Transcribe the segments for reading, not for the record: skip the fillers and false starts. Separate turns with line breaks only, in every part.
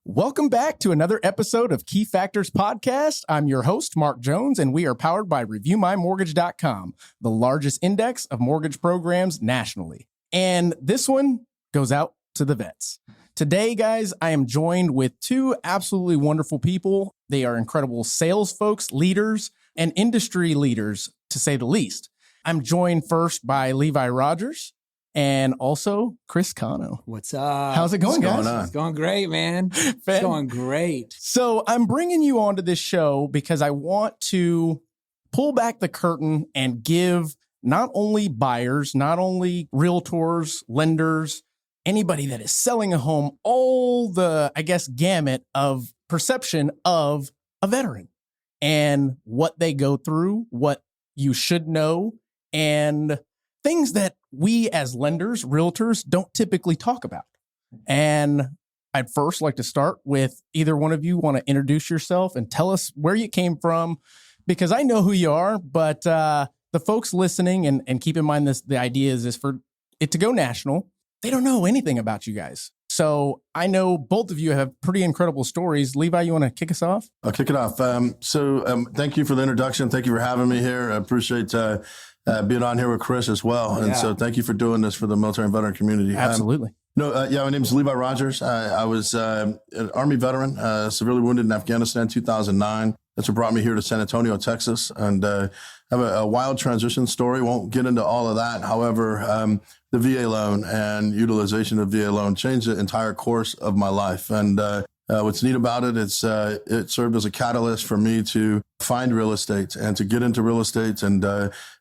Welcome back to another episode of Key Factors Podcast. I'm your host, Mark Jones, and we are powered by ReviewMyMortgage.com, the largest index of mortgage programs nationally. And this one goes out to the vets. Today, guys, I am joined with two absolutely wonderful people. They are incredible sales folks, leaders, and industry leaders, to say the least. I'm joined first by Levi Rodgers and also Chris Cano.
What's up?
How's it going, guys?
It's going great, man. It's going great.
So I'm bringing you onto this show because I want to pull back the curtain and give not only buyers, not only realtors, lenders, anybody that is selling a home, all the, gamut of perception of a veteran and what they go through, what you should know, and things that we as lenders, realtors, don't typically talk about. And I'd first like to start with either one of you want to introduce yourself and tell us where you came from, because I know who you are, but the folks listening, and keep in mind the idea is for it to go national. They don't know anything about you guys. So I know both of you have pretty incredible stories. Levi, you want to kick us off?
I'll kick it off. Thank you for the introduction. Thank you for having me here. I appreciate being on here with Chris as well. And so thank you for doing this for the military and veteran community.
Absolutely.
My name is Levi Rodgers. I was an Army veteran, severely wounded in Afghanistan in 2009. That's what brought me here to San Antonio, Texas. And I have a wild transition story. Won't get into all of that. However, the VA loan and utilization of VA loan changed the entire course of my life. And what's neat about it, it served as a catalyst for me to find real estate and to get into real estate. And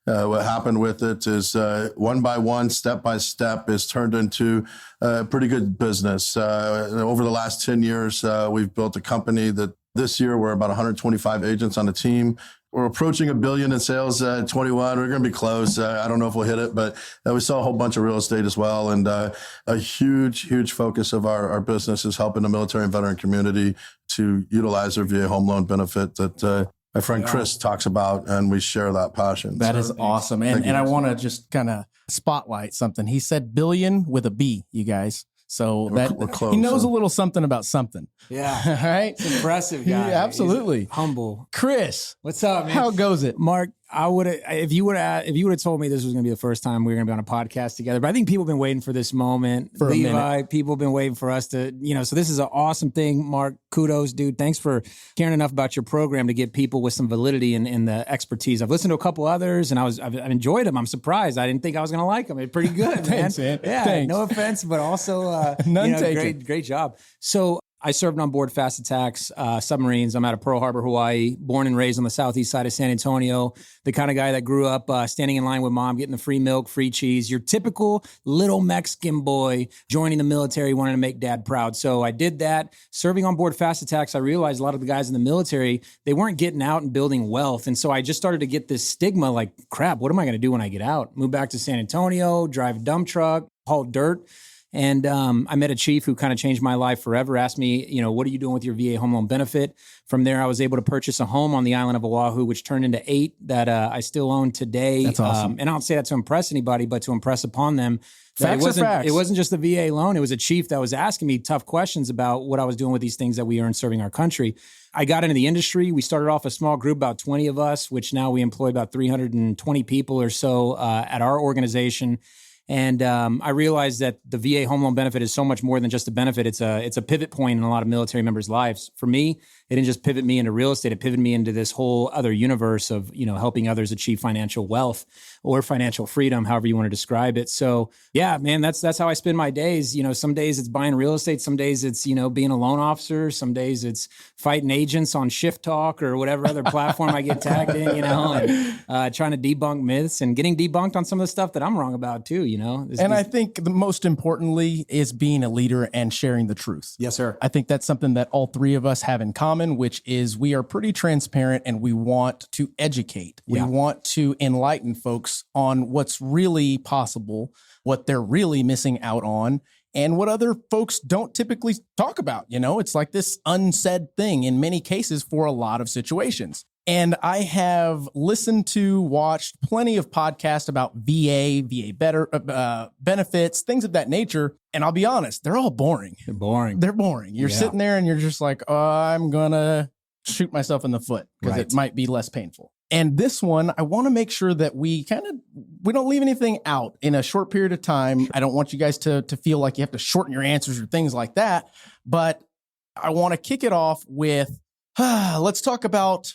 what happened with it is one by one, step by step, is turned into a pretty good business. Over the last 10 years, we've built a company that this year we're about 125 agents on the team. We're approaching $1 billion in sales at 21. We're going to be close. I don't know if we'll hit it, but we saw a whole bunch of real estate as well. And a huge focus of our business is helping the military and veteran community to utilize their VA home loan benefit that my friend Chris talks about, and we share that passion.
That is awesome. And I want to just kind of spotlight something. He said billion with a B, you guys. So we're close, he knows a little something about something.
Yeah.
All right.
It's impressive, guy.
Yeah, absolutely.
He's humble.
Chris,
what's up, man?
How goes it?
Mark, I would have, if you would have told me this was going to be the first time we were going to be on a podcast together, but I think people have been waiting for this moment.
For
Levi,
a minute.
People have been waiting for us to, so this is an awesome thing. Mark, kudos, dude. Thanks for caring enough about your program to get people with some validity in the expertise. I've listened to a couple others and I've enjoyed them. I'm surprised. I didn't think I was going to like them. It's pretty good,
Thanks, man.
Yeah,
Thanks.
No offense, but also,
None taken.
Great job. So I served on board fast attacks, submarines. I'm out of Pearl Harbor, Hawaii, born and raised on the southeast side of San Antonio. The kind of guy that grew up standing in line with mom, getting the free milk, free cheese. Your typical little Mexican boy joining the military, wanting to make dad proud. So I did that. Serving on board fast attacks, I realized a lot of the guys in the military, they weren't getting out and building wealth. And so I just started to get this stigma like, crap, what am I going to do when I get out? Move back to San Antonio, drive a dump truck, haul dirt. And I met a chief who kind of changed my life forever, asked me, what are you doing with your VA home loan benefit? From there, I was able to purchase a home on the island of Oahu, which turned into 8 that I still own today.
That's awesome.
And I don't say that to impress anybody, but to impress upon them.
Facts are facts.
It wasn't just the VA loan. It was a chief that was asking me tough questions about what I was doing with these things that we earned serving our country. I got into the industry. We started off a small group, about 20 of us, which now we employ about 320 people or so at our organization. And I realized that the VA home loan benefit is so much more than just a benefit. It's a pivot point in a lot of military members' lives. For me, it didn't just pivot me into real estate. It pivoted me into this whole other universe of, helping others achieve financial wealth or financial freedom, however you want to describe it. So yeah, man, that's how I spend my days. Some days it's buying real estate. Some days it's, being a loan officer. Some days it's fighting agents on Shift Talk or whatever other platform I get tagged in, and trying to debunk myths and getting debunked on some of the stuff that I'm wrong about too,
I think the most importantly is being a leader and sharing the truth.
Yes, sir.
I think that's something that all three of us have in common, which is we are pretty transparent and we want to educate.
Yeah.
We want to enlighten folks on what's really possible, what they're really missing out on, and what other folks don't typically talk about. It's like this unsaid thing in many cases for a lot of situations. And I have watched plenty of podcasts about VA benefits, things of that nature. And I'll be honest, they're all boring. They're boring. You're sitting there and you're just like, oh, I'm going to shoot myself in the foot because it might be less painful. And this one, I want to make sure that we don't leave anything out in a short period of time. I don't want you guys to feel like you have to shorten your answers or things like that. But I want to kick it off with, let's talk about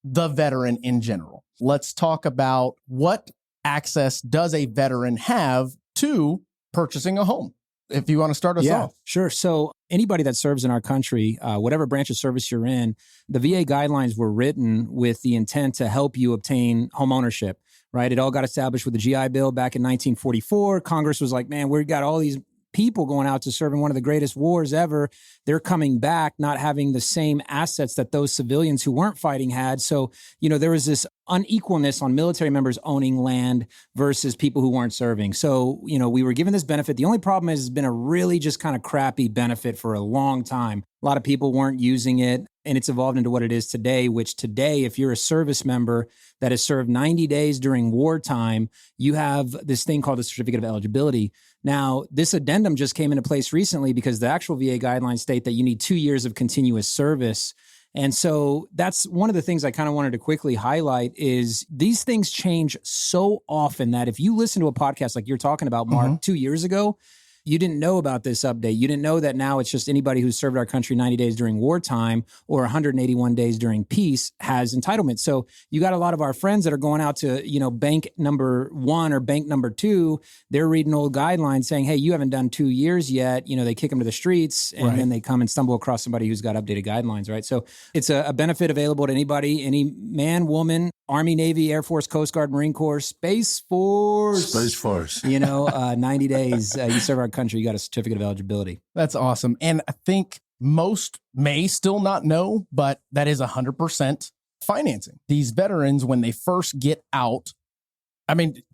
the veteran in general. Let's talk about what access does a veteran have to purchasing a home? If you want to start us off.
Sure. So anybody that serves in our country, whatever branch of service you're in, the VA guidelines were written with the intent to help you obtain home ownership, right? It all got established with the GI Bill back in 1944. Congress was like, man, we've got all these people going out to serve in one of the greatest wars ever. They're coming back not having the same assets that those civilians who weren't fighting had. So, there was this unequalness on military members owning land versus people who weren't serving. So, we were given this benefit. The only problem is it's been a really just kind of crappy benefit for a long time. A lot of people weren't using it, and it's evolved into what it is today, which today, if you're a service member that has served 90 days during wartime, you have this thing called a certificate of eligibility. Now, this addendum just came into place recently because the actual VA guidelines state that you need 2 years of continuous service. And so that's one of the things I kind of wanted to quickly highlight is these things change so often that if you listen to a podcast like you're talking about, Mark, 2 years ago, you didn't know about this update. You didn't know that now it's just anybody who's served our country 90 days during wartime or 181 days during peace has entitlement. So you got a lot of our friends that are going out to, bank number 1 or bank number 2. They're reading old guidelines saying, hey, you haven't done 2 years yet. They kick them to the streets and then they come and stumble across somebody who's got updated guidelines, right? So it's a benefit available to anybody, any man, woman, Army, Navy, Air Force, Coast Guard, Marine Corps, Space Force. 90 days, you serve our country, you got a certificate of eligibility.
That's awesome. And I think most may still not know, but that is 100% financing. These veterans, when they first get out,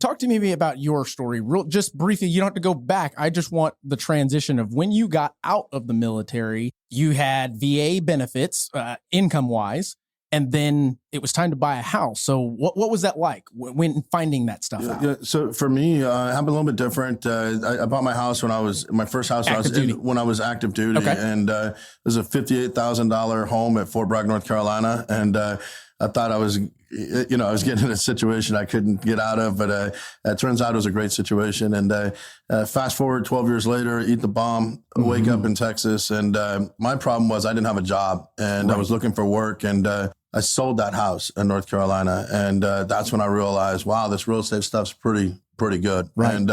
talk to me maybe about your story, just briefly. You don't have to go back. I just want the transition of when you got out of the military, you had VA benefits, income-wise, and then it was time to buy a house. So what was that like when finding that stuff out?
Yeah, so for me, it happened a little bit different. I bought my house when I was active duty.
Okay.
And it was a $58,000 home at Fort Bragg, North Carolina. And I thought I was getting in a situation I couldn't get out of, but it turns out it was a great situation. And fast forward 12 years later, eat the bomb, wake up in Texas. And my problem was I didn't have a job and I was looking for work. And I sold that house in North Carolina. And that's when I realized, wow, this real estate stuff's pretty good.
Right.
And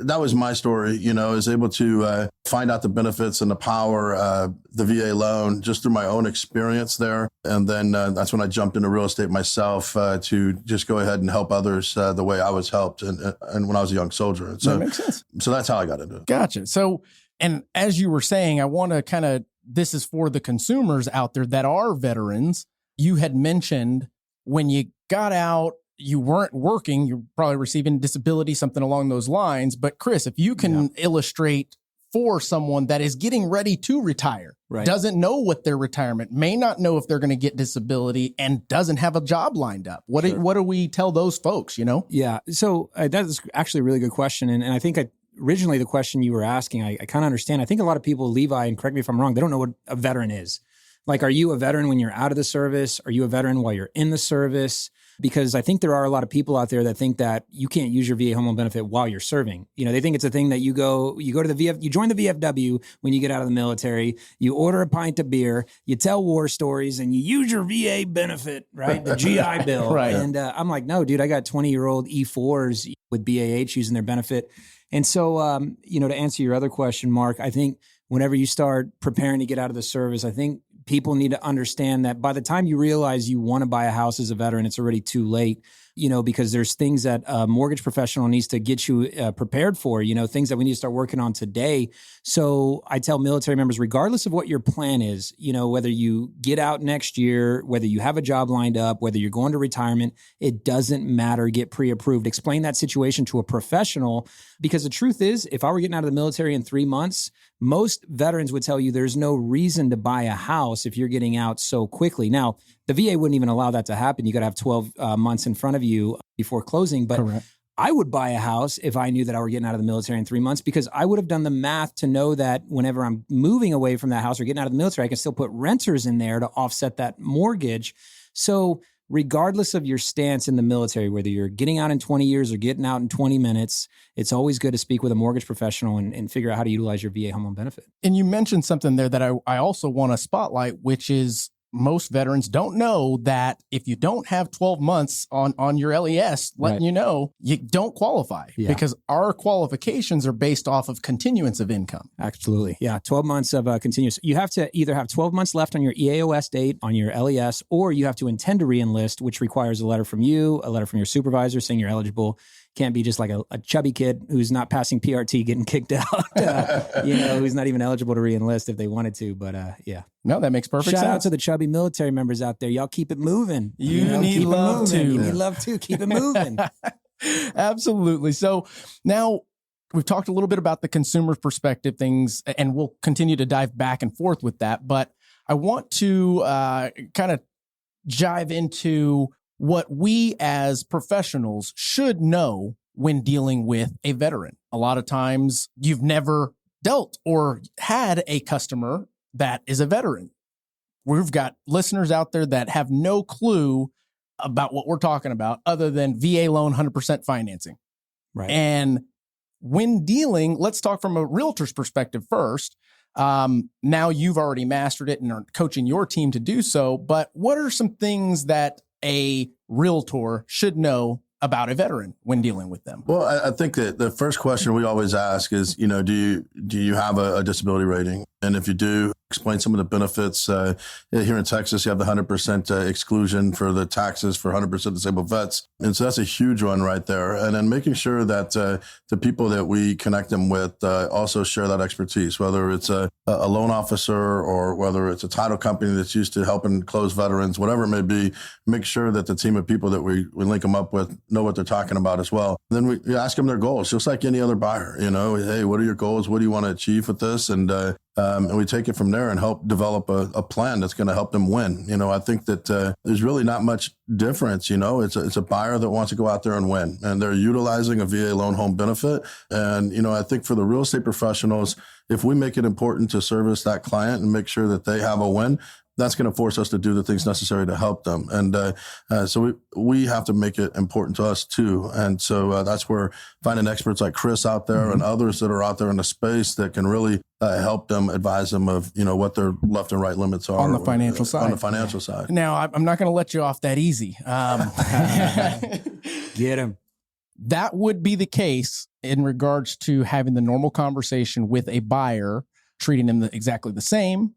that was my story, I was able to find out the benefits and the power of the VA loan just through my own experience there. And then that's when I jumped into real estate myself to just go ahead and help others the way I was helped and when I was a young soldier. And so,
that makes sense.
So that's how I got into it.
Gotcha. So, and as you were saying, I want to this is for the consumers out there that are veterans. You had mentioned when you got out, you weren't working, you're probably receiving disability, something along those lines. But Chris, if you can illustrate for someone that is getting ready to retire, doesn't know what their retirement, may not know if they're going to get disability and doesn't have a job lined up. What do we tell those folks,
Yeah. So that's actually a really good question. And I think originally the question you were asking, I kind of understand. I think a lot of people, Levi, and correct me if I'm wrong, they don't know what a veteran is. Like, are you a veteran when you're out of the service? Are you a veteran while you're in the service? Because I think there are a lot of people out there that think that you can't use your VA home loan benefit while you're serving. They think it's a thing that you go to you join the VFW when you get out of the military, you order a pint of beer, you tell war stories, and you use your VA benefit, right? The GI Bill.
Right.
And I'm like, no, dude, I got 20-year-old E4s with BAH using their benefit. And so, to answer your other question, Mark, I think whenever you start preparing to get out of the service, I think people need to understand that by the time you realize you want to buy a house as a veteran, it's already too late. because there's things that a mortgage professional needs to get you prepared for, things that we need to start working on today. So I tell military members, regardless of what your plan is, whether you get out next year, whether you have a job lined up, whether you're going to retirement, it doesn't matter. Get pre-approved. Explain that situation to a professional, because the truth is, if I were getting out of the military in 3 months, most veterans would tell you there's no reason to buy a house if you're getting out so quickly. Now, the VA wouldn't even allow that to happen. You got to have 12 months in front of you before closing. But
Correct.
I would buy a house if I knew that I were getting out of the military in 3 months, because I would have done the math to know that whenever I'm moving away from that house or getting out of the military, I can still put renters in there to offset that mortgage. So regardless of your stance in the military, whether you're getting out in 20 years or getting out in 20 minutes, it's always good to speak with a mortgage professional and figure out how to utilize your VA home loan benefit.
And you mentioned something there that I also want to spotlight, which is most veterans don't know that if you don't have 12 months on your LES, letting you know, you don't qualify because our qualifications are based off of continuance of income.
Absolutely. Yeah. 12 months of continuous. You have to either have 12 months left on your EAOS date on your LES, or you have to intend to re-enlist, which requires a letter from you, a letter from your supervisor saying you're eligible. Can't be just like a chubby kid who's not passing PRT getting kicked out, who's not even eligible to re-enlist if they wanted to. But yeah.
No, that makes perfect sense.
Shout out to the chubby military members out there. Y'all keep it moving.
You need love too.
You need love too. Keep it moving.
Absolutely. So now we've talked a little bit about the consumer perspective things, and we'll continue to dive back and forth with that. But I want to kind of dive into what we as professionals should know when dealing with a veteran. A lot of times you've never dealt or had a customer that is a veteran. We've got listeners out there that have no clue about what we're talking about other than VA loan 100% financing.
Right.
And when dealing, let's talk from a realtor's perspective first. Now you've already mastered it and are coaching your team to do so, but what are some things that a realtor should know about a veteran when dealing with them?
Well, I think that the first question we always ask is, do you have a disability rating? And if you do, explain some of the benefits. Here in Texas, you have the 100% exclusion for the taxes for 100% disabled vets. And so that's a huge one right there. And then making sure that the people that we connect them with also share that expertise, whether it's a loan officer or whether it's a title company that's used to helping close veterans, whatever it may be, make sure that the team of people that we link them up with know what they're talking about as well. And then we ask them their goals, just like any other buyer. Hey, what are your goals? What do you want to achieve with this? And we take it from there and help develop a plan that's going to help them win. I think that there's really not much difference. It's a buyer that wants to go out there and win, and they're utilizing a VA loan home benefit. And, I think for the real estate professionals, if we make it important to service that client and make sure that they have a win, that's going to force us to do the things necessary to help them. And so we have to make it important to us too. And so that's where finding experts like Chris out there and others that are out there in the space that can really help them, advise them of, what their left and right limits are.
On the financial side.
On the financial side.
Now, I'm not going to let you off that easy.
Get him.
That would be the case in regards to having the normal conversation with a buyer, treating them exactly the same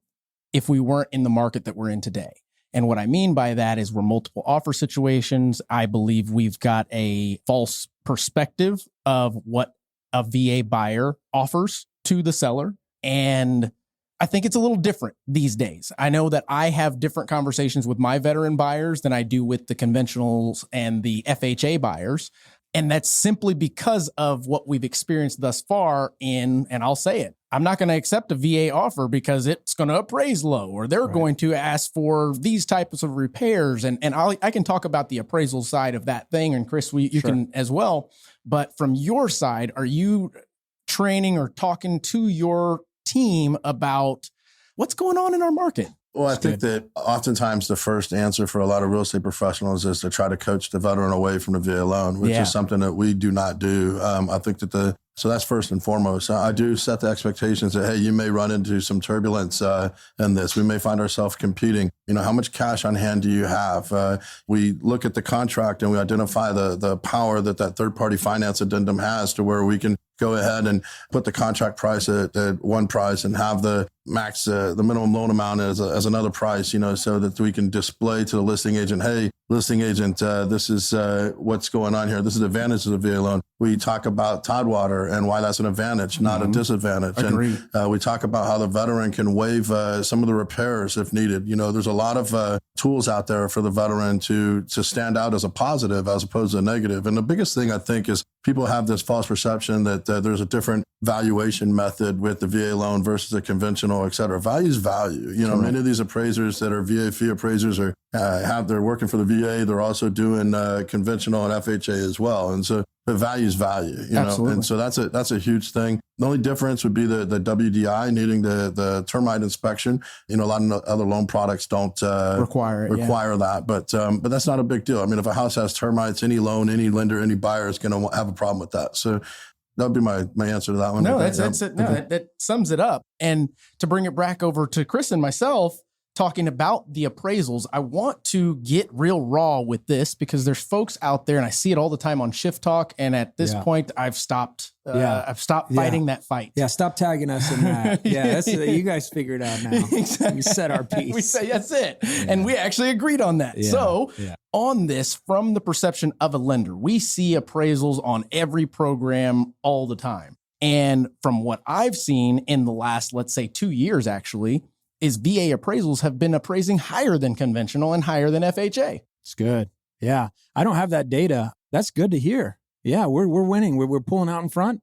if we weren't in the market that we're in today. And what I mean by that is we're multiple offer situations. I believe we've got a false perspective of what a VA buyer offers to the seller. And I think it's a little different these days. I know that I have different conversations with my veteran buyers than I do with the conventionals and the FHA buyers. And that's simply because of what we've experienced thus far and I'll say it, I'm not going to accept a VA offer because it's going to appraise low, or they're going to ask for these types of repairs. And I can talk about the appraisal side of that thing. And Chris, you can as well. But from your side, are you training or talking to your team about what's going on in our market?
Well, I think that oftentimes the first answer for a lot of real estate professionals is to try to coach the veteran away from the VA loan, which is something that we do not do. I think that so that's first and foremost. I do set the expectations that, hey, you may run into some turbulence in this. We may find ourselves competing. How much cash on hand do you have? We look at the contract and we identify the power that third-party finance addendum has to where we can go ahead and put the contract price at one price and have the max, the minimum loan amount as another price, so that we can display to the listing agent, hey, listing agent, this is what's going on here. This is the advantage of the VA loan. We talk about Tidewater and why that's an advantage, not a disadvantage.
Agreed.
And we talk about how the veteran can waive some of the repairs if needed. There's a lot of tools out there for the veteran to stand out as a positive as opposed to a negative. And the biggest thing I think is people have this false perception that there's a different valuation method with the VA loan versus a conventional, et cetera. Value is value. Many of these appraisers that are VA fee appraisers they're working for the VA. They're also doing conventional and FHA as well. And so the value is value,
Absolutely.
And so that's a huge thing. The only difference would be the WDI needing the termite inspection. A lot of other loan products don't require that, but that's not a big deal. I mean, if a house has termites, any loan, any lender, any buyer is going to have a problem with that. So that would be my answer to that one.
No, that's it. No, that sums it up. And to bring it back over to Chris and myself, talking about the appraisals, I want to get real raw with this because there's folks out there, and I see it all the time on Shift Talk. And at this point, I've stopped. I've stopped fighting that fight.
Yeah, stop tagging us in that. Yeah, you guys figure it out now.
Exactly.
We said our piece.
We say that's it, and we actually agreed on that. So on this, from the perception of a lender, we see appraisals on every program all the time. And from what I've seen in the last, let's say 2 years, actually, is VA appraisals have been appraising higher than conventional and higher than FHA.
It's good. Yeah. I don't have that data. That's good to hear. Yeah, we're winning. We're pulling out in front.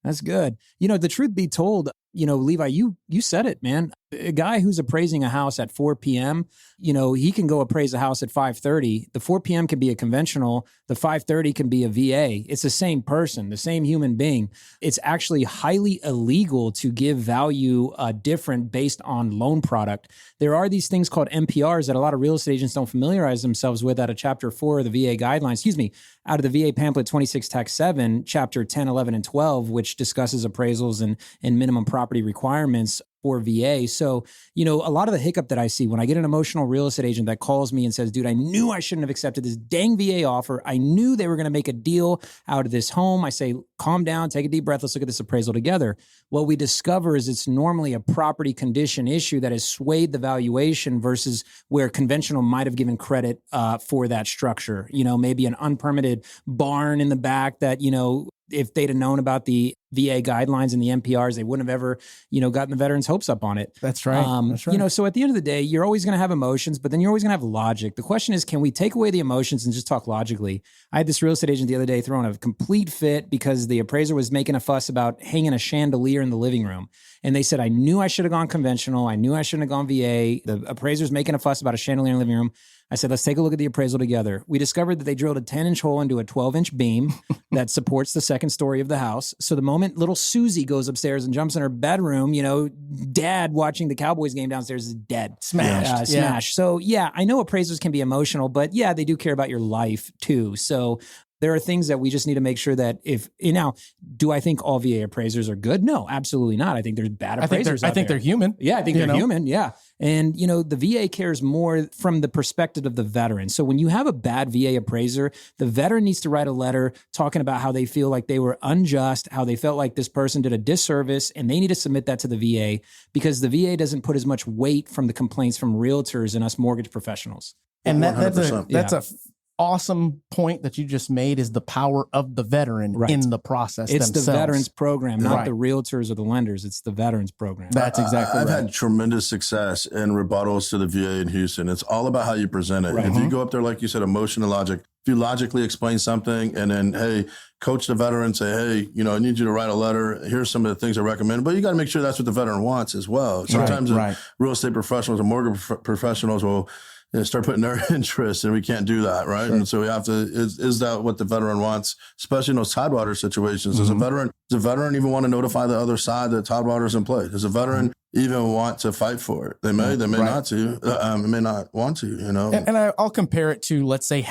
That's good. The truth be told, Levi, you said it, man. A guy who's appraising a house at 4 p.m., he can go appraise a house at 5:30. The 4 p.m. can be a conventional. The 5:30 can be a VA. It's the same person, the same human being. It's actually highly illegal to give value different based on loan product. There are these things called NPRs that a lot of real estate agents don't familiarize themselves with out of Chapter 4 of the VA guidelines, out of the VA pamphlet 26 Tax 7, Chapter 10, 11, and 12, which discusses appraisals and minimum property requirements for VA. So, a lot of the hiccup that I see when I get an emotional real estate agent that calls me and says, dude, I knew I shouldn't have accepted this dang VA offer. I knew they were going to make a deal out of this home. I say, calm down, take a deep breath. Let's look at this appraisal together. What we discover is it's normally a property condition issue that has swayed the valuation versus where conventional might have given credit for that structure. Maybe an unpermitted barn in the back that, if they'd have known about the VA guidelines and the NPRs, they wouldn't have ever, gotten the veterans' hopes up on it.
That's right. That's right.
So at the end of the day, you're always going to have emotions, but then you're always going to have logic. The question is, can we take away the emotions and just talk logically? I had this real estate agent the other day throwing a complete fit because the appraiser was making a fuss about hanging a chandelier in the living room. And they said, I knew I should have gone conventional. I knew I shouldn't have gone VA. The appraiser's making a fuss about a chandelier in the living room. I said, let's take a look at the appraisal together. We discovered that they drilled a 10-inch hole into a 12-inch beam that supports the second story of the house. So the moment little Susie goes upstairs and jumps in her bedroom, dad watching the Cowboys game downstairs is dead.
Smashed.
Smash. So I know appraisers can be emotional, but they do care about your life too. So there are things that we just need to make sure that do I think all VA appraisers are good? No, absolutely not. I think there's bad appraisers.
I think they're human.
Yeah, I think they're human. Yeah. And, the VA cares more from the perspective of the veteran. So when you have a bad VA appraiser, the veteran needs to write a letter talking about how they feel like they were unjust, how they felt like this person did a disservice, and they need to submit that to the VA because the VA doesn't put as much weight from the complaints from realtors and us mortgage professionals.
And that's a awesome point that you just made is the power of the veteran in the process
It's
themselves.
the veterans program, not the realtors or the lenders. It's the veterans program.
That's exactly
I've
right.
had tremendous success in rebuttals to the VA in Houston. It's all about how you present it.
Right.
If you go up there, like you said, emotion and logic, if you logically explain something and then, hey, coach the veteran, say, hey, I need you to write a letter. Here's some of the things I recommend. But you got to make sure that's what the veteran wants as well. Sometimes real estate professionals or mortgage professionals will start putting their interest, and we can't do that, right? Sure. And so we have to, is that what the veteran wants, especially in those Tidewater situations? Does a veteran even want to notify the other side that Tidewater's in play? Does a veteran even want to fight for it? They may not to, they may not want to,
And I'll compare it to, let's say,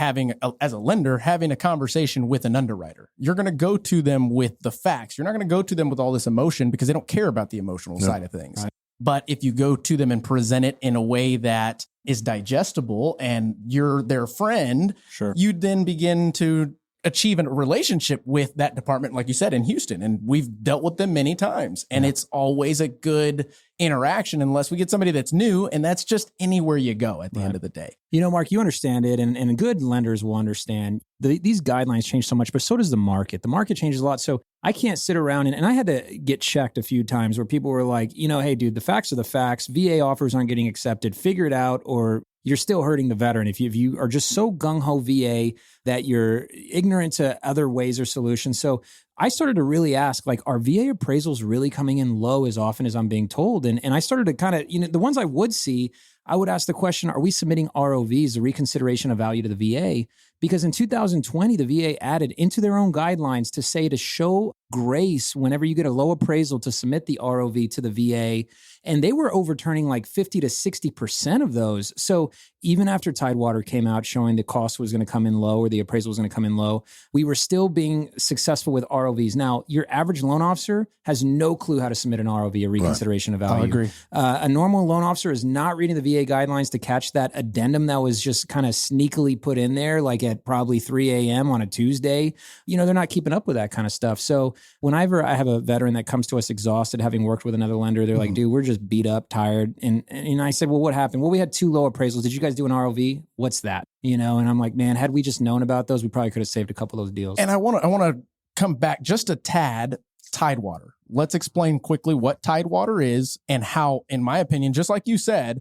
as a lender, having a conversation with an underwriter. You're going to go to them with the facts. You're not going to go to them with all this emotion because they don't care about the emotional side of things. Right. But if you go to them and present it in a way that is digestible and you're their friend, you then begin to achieve a relationship with that department, like you said, in Houston. And we've dealt with them many times. And it's always a good interaction unless we get somebody that's new. And that's just anywhere you go at the end of the day.
You know, Mark, you understand it. And good lenders will understand these guidelines change so much, but so does the market. The market changes a lot. So I can't sit around and I had to get checked a few times where people were like, you know, hey, dude, the facts are the facts. VA offers aren't getting accepted. Figure it out, or you're still hurting the veteran. If you are just so gung-ho VA that you're ignorant to other ways or solutions. So I started to really ask, like, are VA appraisals really coming in low as often as I'm being told? And I started to kind of, you know, the ones I would see, I would ask the question, are we submitting ROVs, the reconsideration of value to the VA? Because in 2020, the VA added into their own guidelines to say to show grace whenever you get a low appraisal to submit the ROV to the VA. And they were overturning like 50 to 60% of those. So even after Tidewater came out showing the cost was going to come in low or the appraisal was going to come in low, we were still being successful with ROVs. Now, your average loan officer has no clue how to submit an ROV, a reconsideration of value.
I agree.
A normal loan officer is not reading the VA guidelines to catch that addendum that was just kind of sneakily put in there, like at probably 3 a.m. on a Tuesday. You know, they're not keeping up with that kind of stuff. So whenever I have a veteran that comes to us exhausted, having worked with another lender, they're like, dude, we're just beat up, tired. And I said, well, what happened? Well, we had 2 low appraisals. Did you guys do an ROV? What's that? You know, and I'm like, man, had we just known about those, we probably could have saved a couple of those deals.
And I want to come back just a tad. Tidewater. Let's explain quickly what Tidewater is and how, in my opinion, just like you said,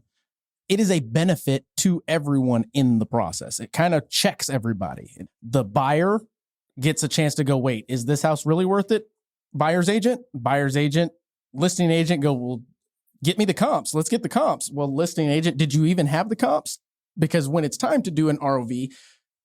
it is a benefit to everyone in the process. It kind of checks everybody. The buyer gets a chance to go, wait, is this house really worth it? Buyer's agent, listing agent go, well, get me the comps. Let's get the comps. Well, listing agent, did you even have the comps? Because when it's time to do an ROV,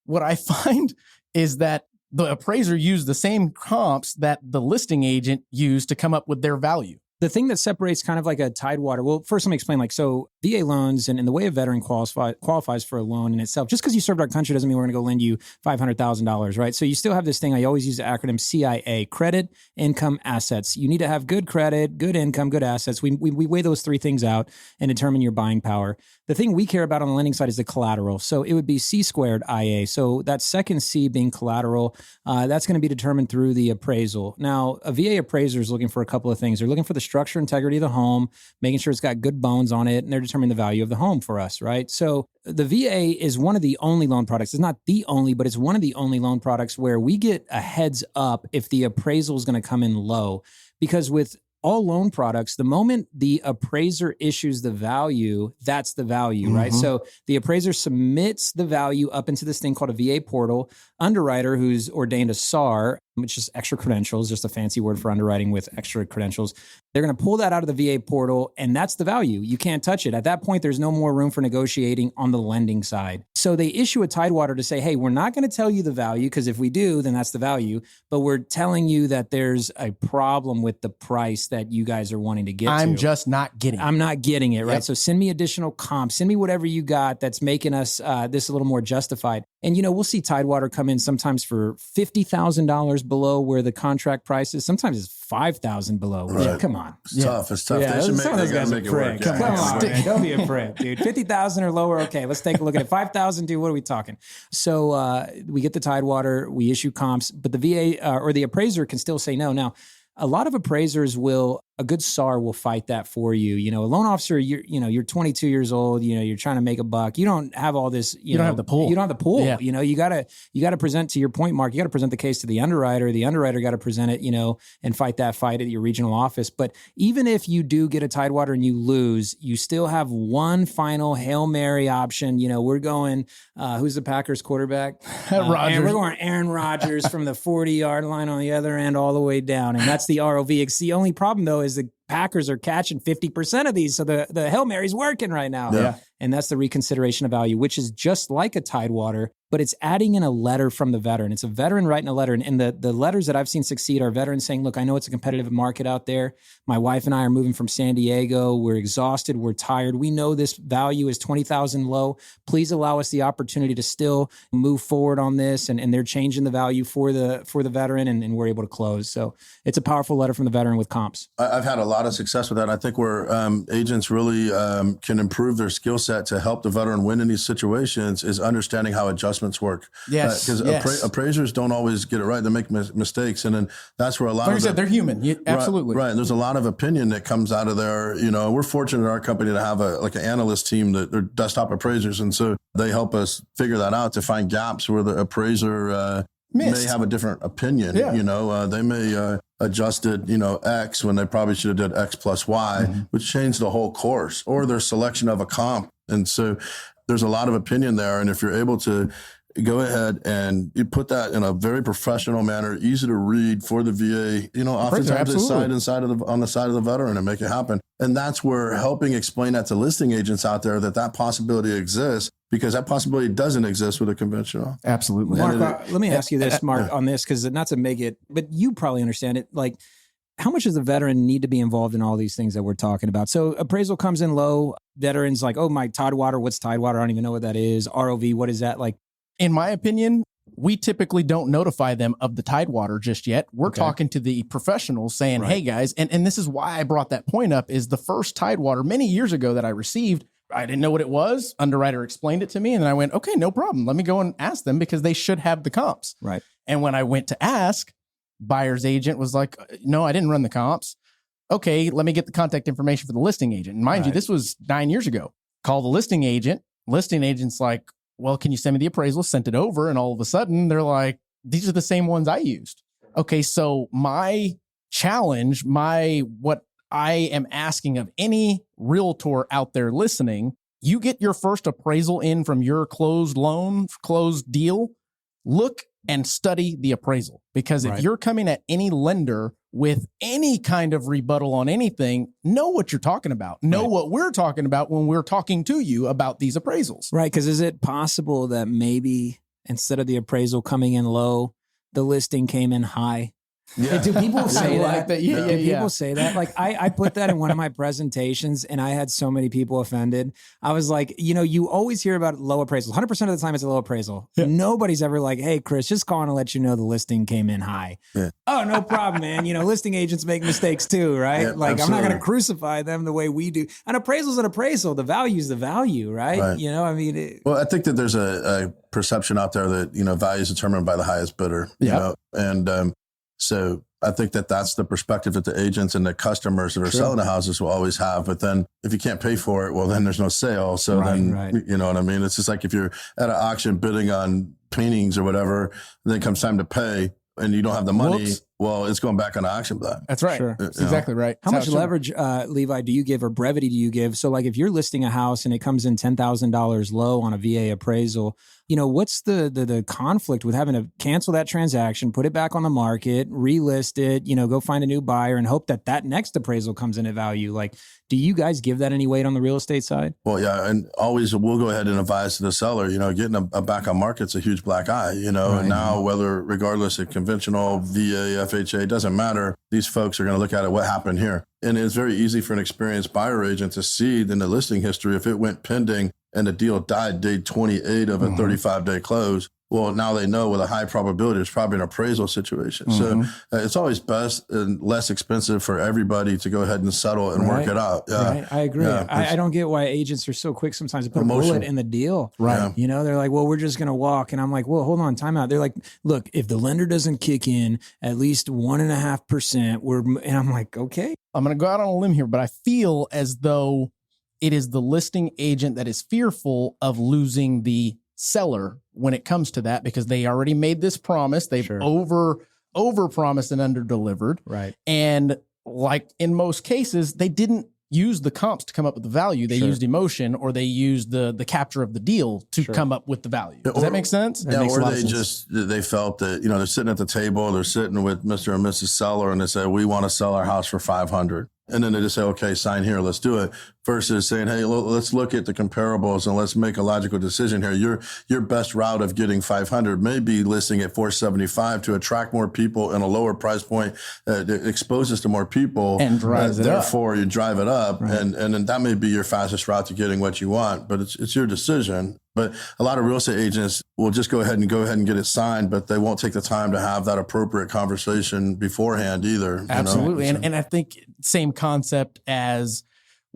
what I find is that the appraiser used the same comps that the listing agent used to come up with their value.
The thing that separates kind of like a Tidewater, well, first let me explain, like, so VA loans and the way a veteran qualifies for a loan in itself, just because you served our country doesn't mean we're going to go lend you $500,000, right? So you still have this thing, I always use the acronym CIA, credit, income, assets. You need to have good credit, good income, good assets. We weigh those 3 things out and determine your buying power. The thing we care about on the lending side is the collateral. So it would be C squared IA. So that second C being collateral, that's going to be determined through the appraisal. Now, a VA appraiser is looking for a couple of things. They're looking for the structure integrity of the home, making sure it's got good bones on it, and they're determining the value of the home for us, right? So the VA is one of the only loan products. It's not the only, but it's one of the only loan products where we get a heads up if the appraisal is going to come in low. Because with all loan products, the moment the appraiser issues the value, that's the value, right? So the appraiser submits the value up into this thing called a VA portal. Underwriter, who's ordained a SAR, which is extra credentials, just a fancy word for underwriting with extra credentials. They're going to pull that out of the VA portal, and that's the value. You can't touch it. At that point, there's no more room for negotiating on the lending side. So they issue a Tidewater to say, hey, we're not going to tell you the value, because if we do, then that's the value. But we're telling you that there's a problem with the price that you guys are wanting to get
I'm just not getting it.
I'm not getting it, right?
Yep.
So send me additional comps. Send me whatever you got that's making us this a little more justified. And, you know, we'll see Tidewater come in sometimes for $50,000 below where the contract price is. Sometimes it's $5,000 below.
Right.
Yeah, come on.
It's tough. It's tough.
Yeah,
They should
some of those guys
make
are
it work.
pricks.
Yeah.
Come on, man. Don't be a prick, dude. 50,000 or lower. Okay, let's take a look at it. 5,000, dude. What are we talking? So we get the Tidewater, we issue comps, but the VA or the appraiser can still say no. Now, a lot of appraisers a good SAR will fight that for you. You know, a loan officer, you're 22 years old, you know, you're trying to make a buck. You don't have all this, you
don't have the pool.
You don't have the pool.
Yeah.
You know, you gotta present, to your point, Mark, you gotta present the case to the underwriter. The underwriter got to present it, you know, and fight that fight at your regional office. But even if you do get a Tidewater and you lose, you still have one final Hail Mary option. You know, we're going, who's the Packers quarterback?
Rodgers.
And we're going Aaron Rodgers from the 40-yard line on the other end all the way down. And that's the ROV. It's the only problem, though, is the Packers are catching 50% of these. So the Hail Mary's working right now.
Yeah.
And that's the reconsideration of value, which is just like a Tidewater, but it's adding in a letter from the veteran. It's a veteran writing a letter. And the letters that I've seen succeed are veterans saying, look, I know it's a competitive market out there. My wife and I are moving from San Diego. We're exhausted. We're tired. We know this value is 20,000 low. Please allow us the opportunity to still move forward on this. And they're changing the value for the veteran, and we're able to close. So it's a powerful letter from the veteran with comps.
I've had a lot of success with that. I think where agents really can improve their skill set to help the veteran win in these situations is understanding how adjustable adjustments work.
Yes.
Because appraisers don't always get it right. They make mistakes. And then that's where a lot
like
of
you said, they're human. Absolutely.
Right. And there's a lot of opinion that comes out of there. We're fortunate in our company to have an analyst team that they're desktop appraisers. And so they help us figure that out to find gaps where the appraiser may have a different opinion. Yeah. They may adjusted, X when they probably should have did X plus Y, which changed the whole course or their selection of a comp. And so there's a lot of opinion there. And if you're able to go ahead and you put that in a very professional manner, easy to read for the VA, oftentimes they side on the side of the veteran and make it happen. And that's where helping explain that to listing agents out there that possibility exists, because that possibility doesn't exist with a conventional.
Absolutely.
Mark, let me ask you this, Mark, on this, because not to make it, but you probably understand it. Like, how much does a veteran need to be involved in all these things that we're talking about? So appraisal comes in low, veterans like, oh, my Tidewater, what's Tidewater? I don't even know what that is. ROV, what is that? Like,
in my opinion, we typically don't notify them of the Tidewater just yet. We're talking to the professionals saying, hey guys, and this is why I brought that point up, is the first Tidewater many years ago that I received, I didn't know what it was. Underwriter explained it to me. And then I went, okay, no problem. Let me go and ask them because they should have the comps.
Right.
And when I went to ask, buyer's agent was like, no, I didn't run the comps. Okay, let me get the contact information for the listing agent. And mind you, this was 9 years ago. Call the listing agent. Listing agent's like, well, can you send me the appraisal? Sent it over. And all of a sudden they're like, these are the same ones I used. Okay. So my challenge, what I am asking of any realtor out there listening, you get your first appraisal in from your closed loan, closed deal, look and study the appraisal. Because if you're coming at any lender with any kind of rebuttal on anything, know what you're talking about. Know what we're talking about when we're talking to you about these appraisals.
Right. Because is it possible that maybe instead of the appraisal coming in low, the listing came in high?
Yeah.
Do people say that?
Do
people say that? Like I put that in one of my presentations and I had so many people offended. I was like, you always hear about low appraisals. 100% of the time it's a low appraisal. Yeah. Nobody's ever like, hey, Chris, just calling to let you know the listing came in high. Yeah. Oh, no problem, man. Listing agents make mistakes too, right?
Yeah,
like
absolutely.
I'm not going to crucify them the way we do. An appraisal's an appraisal. The value's the value, right?
Well, I think that there's a perception out there that, value is determined by the highest bidder, and so I think that that's the perspective that the agents and the customers that are selling the houses will always have. But then if you can't pay for it, well, then there's no sale. So you know what I mean? It's just like if you're at an auction bidding on paintings or whatever, and then it comes time to pay and you don't have the money, well, it's going back on the auction block.
That's right. Sure. That's exactly right.
How much leverage, Levi, do you give or brevity do you give? So like if you're listing a house and it comes in $10,000 low on a VA appraisal, what's the conflict with having to cancel that transaction, put it back on the market, relist it, go find a new buyer and hope that next appraisal comes in at value? Like, do you guys give that any weight on the real estate side? Well,
yeah. And always we'll go ahead and advise to the seller, getting a back on market's a huge black eye, and now regardless of conventional, VA, FHA, doesn't matter. These folks are going to look at it, what happened here. And it's very easy for an experienced buyer agent to see in the listing history, if it went pending and the deal died day 28 of a 35-day close, well, now they know with a high probability it's probably an appraisal situation. So it's always best and less expensive for everybody to go ahead and settle and work it out. Yeah.
Right. I agree. Yeah. I don't get why agents are so quick sometimes to put a bullet in the deal.
Right.
Yeah. They're like, well, we're just going to walk. And I'm like, well, hold on, time out. They're like, look, if the lender doesn't kick in at least 1.5%, and I'm like, okay.
I'm going to go out on a limb here, but I feel as though it is the listing agent that is fearful of losing the seller when it comes to that, because they already made this promise. They've over promised and under delivered.
Right.
And like in most cases, they didn't use the comps to come up with the value. They used emotion, or they used the capture of the deal to come up with the value. Does that make sense?
Or they felt that, they're sitting at the table, they're sitting with Mr. and Mrs. Seller, and they say, we want to sell our house for $500. And then they just say, okay, sign here, let's do it. Versus saying, hey, let's look at the comparables and let's make a logical decision here. Your best route of getting 500 may be listing at 475 to attract more people in a lower price point that exposes to more people.
And drives it up.
Therefore, you drive it up. Right. And then that may be your fastest route to getting what you want, but it's your decision. But a lot of real estate agents will just go ahead and get it signed, but they won't take the time to have that appropriate conversation beforehand either.
Absolutely. And I think same concept as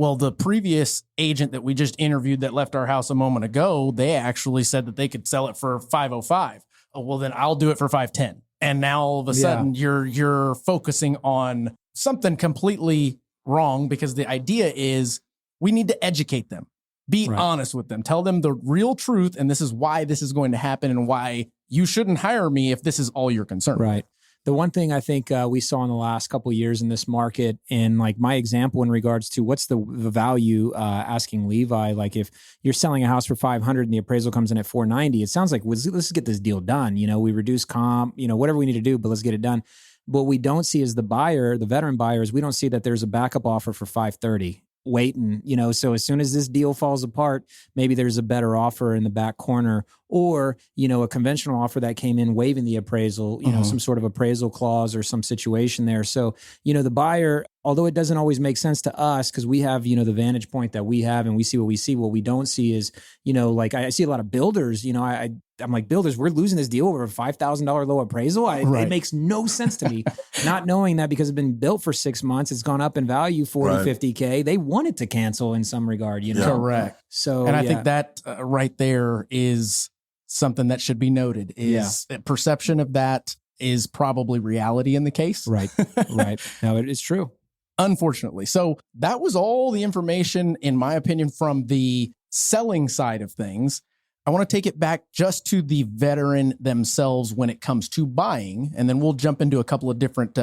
Well, the previous agent that we just interviewed that left our house a moment ago, they actually said that they could sell it for 505. Oh, well, then I'll do it for 510. And now all of a sudden you're focusing on something completely wrong, because the idea is we need to educate them. Be honest with them. Tell them the real truth. And this is why this is going to happen and why you shouldn't hire me if this is all you're concerned
with. The one thing I think we saw in the last couple of years in this market, and like my example in regards to what's the value, asking Levi, like if you're selling a house for 500 and the appraisal comes in at 490, it sounds like let's get this deal done. You know, we reduce comp, you know, whatever we need to do, but let's get it done. What we don't see is the buyer, the veteran buyers, we don't see that there's a backup offer for 530. Waiting, you know, so as soon as this deal falls apart, maybe there's a better offer in the back corner, or, you know, a conventional offer that came in waiving the appraisal, you know, some sort of appraisal clause or some situation there. So, you know, the buyer, although it doesn't always make sense to us because we have, you know, the vantage point that we have and we see, what we don't see is, you know, like I see a lot of builders, you know, I'm like, builders, we're losing this deal over a $5,000 low appraisal. It makes no sense to me, not knowing that because it's been built for 6 months, it's gone up in value 40, 50K. They wanted to cancel in some regard, you know?
Correct.
So,
and I think that right there is something that should be noted is perception of that is probably reality in the case.
Right. No, it is true.
Unfortunately. So that was all the information, in my opinion, from the selling side of things. I want to take it back just to the veteran themselves when it comes to buying, and then we'll jump into a couple of different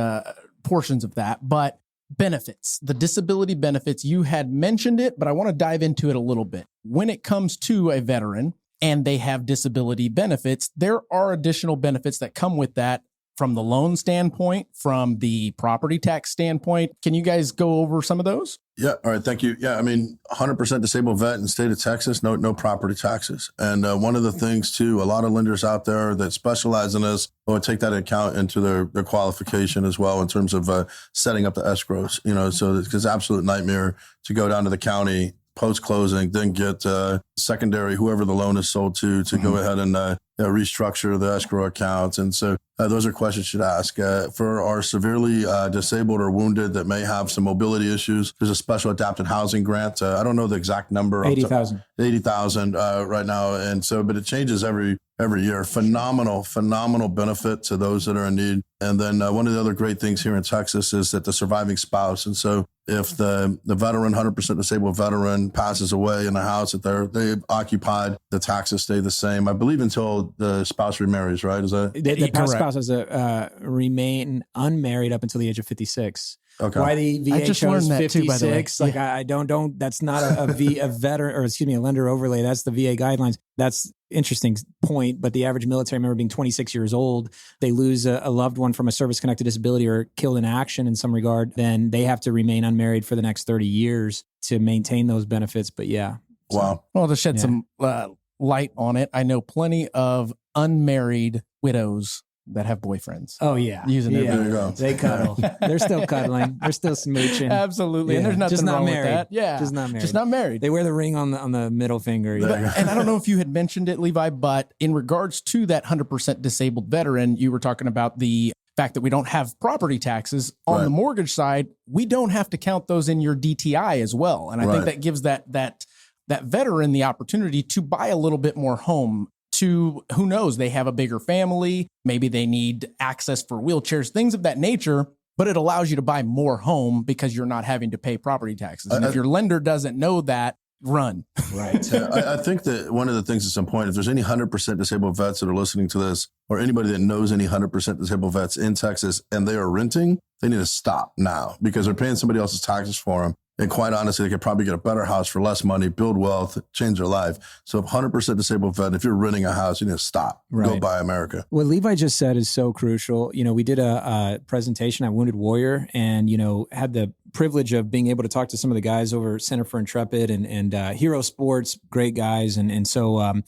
portions of that. But benefits, the disability benefits, you had mentioned it, but I want to dive into it a little bit. When it comes to a veteran and they have disability benefits, there are additional benefits that come with that from the loan standpoint, from the property tax standpoint. Can you guys go over some of those?
Yeah. All right. Thank you. Yeah. I mean, 100% disabled vet in the state of Texas, no property taxes. And one of the things too, a lot of lenders out there that specialize in this will take that account into their qualification as well in terms of setting up the escrows, you know, so it's an absolute nightmare to go down to the county post-closing, then get secondary, whoever the loan is sold to go ahead and restructure the escrow accounts. And so those are questions you should ask. For our severely disabled or wounded that may have some mobility issues, there's a special adapted housing grant. I don't know the exact number.
80,000.
80,000 right now. And so, but it changes every year. Phenomenal benefit to those that are in need. And then one of the other great things here in Texas is that the surviving spouse. And so if the veteran, 100% disabled veteran, passes away in the house that they've occupied, the taxes stay the same, I believe, until the spouse remarries, right? Is that
the spouse has to remain unmarried up until the age of 56.
Okay.
Why the VA chose 56?
Too, by the way.
Like I don't. That's not a veteran, or excuse me, a lender overlay. That's the VA guidelines. That's interesting point. But the average military member being 26 years old, they lose a loved one from a service-connected disability or killed in action in some regard, then they have to remain unmarried for the next 30 years to maintain those benefits. But yeah.
Wow.
Well, to shed some light on it, I know plenty of unmarried widows that have boyfriends.
Oh yeah.
Using their
There you go.
They cuddle. They're still cuddling. They're still smooching.
Absolutely.
Yeah.
And there's nothing
Just not
wrong
married.
with that. Yeah.
Just not married.
Just not married.
They wear the ring on the middle finger.
And I don't know if you had mentioned it, Levi, but in regards to that 100% disabled veteran, you were talking about the fact that we don't have property taxes on the mortgage side. We don't have to count those in your DTI as well. And I think that gives that veteran the opportunity to buy a little bit more home. To, who knows, they have a bigger family, maybe they need access for wheelchairs, things of that nature, but it allows you to buy more home because you're not having to pay property taxes. And if your lender doesn't know that, run.
Right.
I think that one of the things that's important, if there's any 100% disabled vets that are listening to this, or anybody that knows any 100% disabled vets in Texas and they are renting, they need to stop now because they're paying somebody else's taxes for them. And quite honestly, they could probably get a better house for less money, build wealth, change their life. So if 100% disabled vet, if you're renting a house, you need to stop.
Right.
Go buy America.
What Levi just said is so crucial. You know, we did a presentation at Wounded Warrior and, you know, had the privilege of being able to talk to some of the guys over Center for Intrepid and Hero Sports, great guys. And so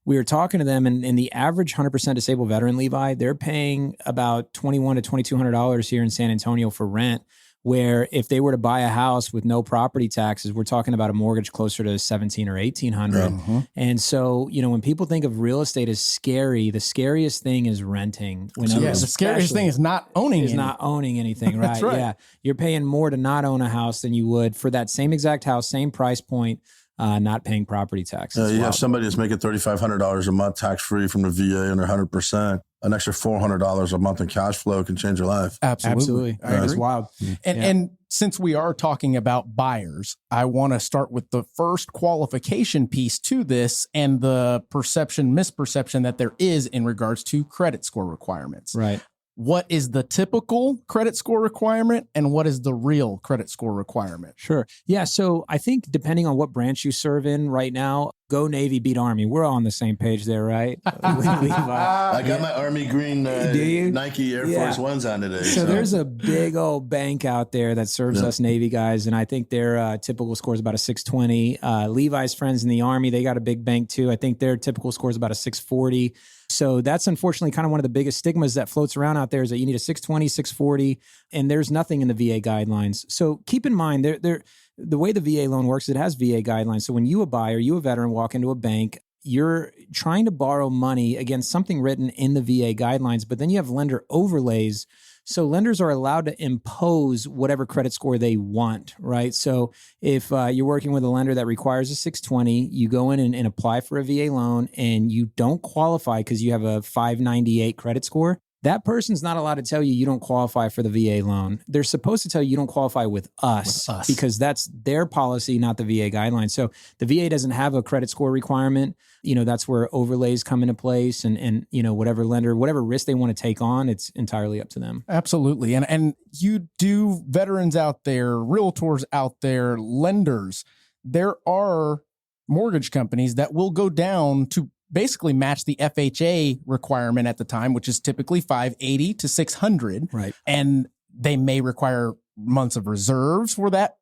we were talking to them, and the average 100% disabled veteran, Levi, they're paying about $2,100 to $2,200 here in San Antonio for rent. where if they were to buy a house with no property taxes, we're talking about a mortgage closer to 17 or 1800.
Mm-hmm.
And so, when people think of real estate as scary, the scariest thing is renting.
The scariest thing is not owning
anything, right?
That's right.
Yeah. You're paying more to not own a house than you would for that same exact house, same price point, not paying property taxes.
You have somebody that's making $3,500 a month tax-free from the VA under 100%. An extra $400 a month in cash flow can change your life.
Absolutely. It's wild.
And since we are talking about buyers, I want to start with the first qualification piece to this and the misperception that there is in regards to credit score requirements.
Right.
What is the typical credit score requirement and what is the real credit score requirement?
Sure. Yeah. So I think depending on what branch you serve in right now, go Navy, beat Army. We're all on the same page there, right? Levi.
I got my Army green Nike Air Force Ones on today.
So there's a big old bank out there that serves us Navy guys, and I think their typical score is about a 620. Levi's friends in the Army, they got a big bank too. I think their typical score is about a 640. So that's unfortunately kind of one of the biggest stigmas that floats around out there is that you need a 620, 640, and there's nothing in the VA guidelines. So keep in mind, the way the VA loan works, it has VA guidelines. So when you, a buyer, you, a veteran, walk into a bank, you're trying to borrow money against something written in the VA guidelines, but then you have lender overlays. So lenders are allowed to impose whatever credit score they want, right? So if you're working with a lender that requires a 620, you go in and apply for a VA loan and you don't qualify because you have a 598 credit score, that person's not allowed to tell you don't qualify for the VA loan. They're supposed to tell you don't qualify with us because that's their policy, not the VA guidelines. So the VA doesn't have a credit score requirement. That's where overlays come into place and whatever lender, whatever risk they want to take on, it's entirely up to them.
Absolutely. And you do, veterans out there, realtors out there, lenders, there are mortgage companies that will go down to basically match the FHA requirement at the time, which is typically 580 to 600.
Right.
And they may require months of reserves for that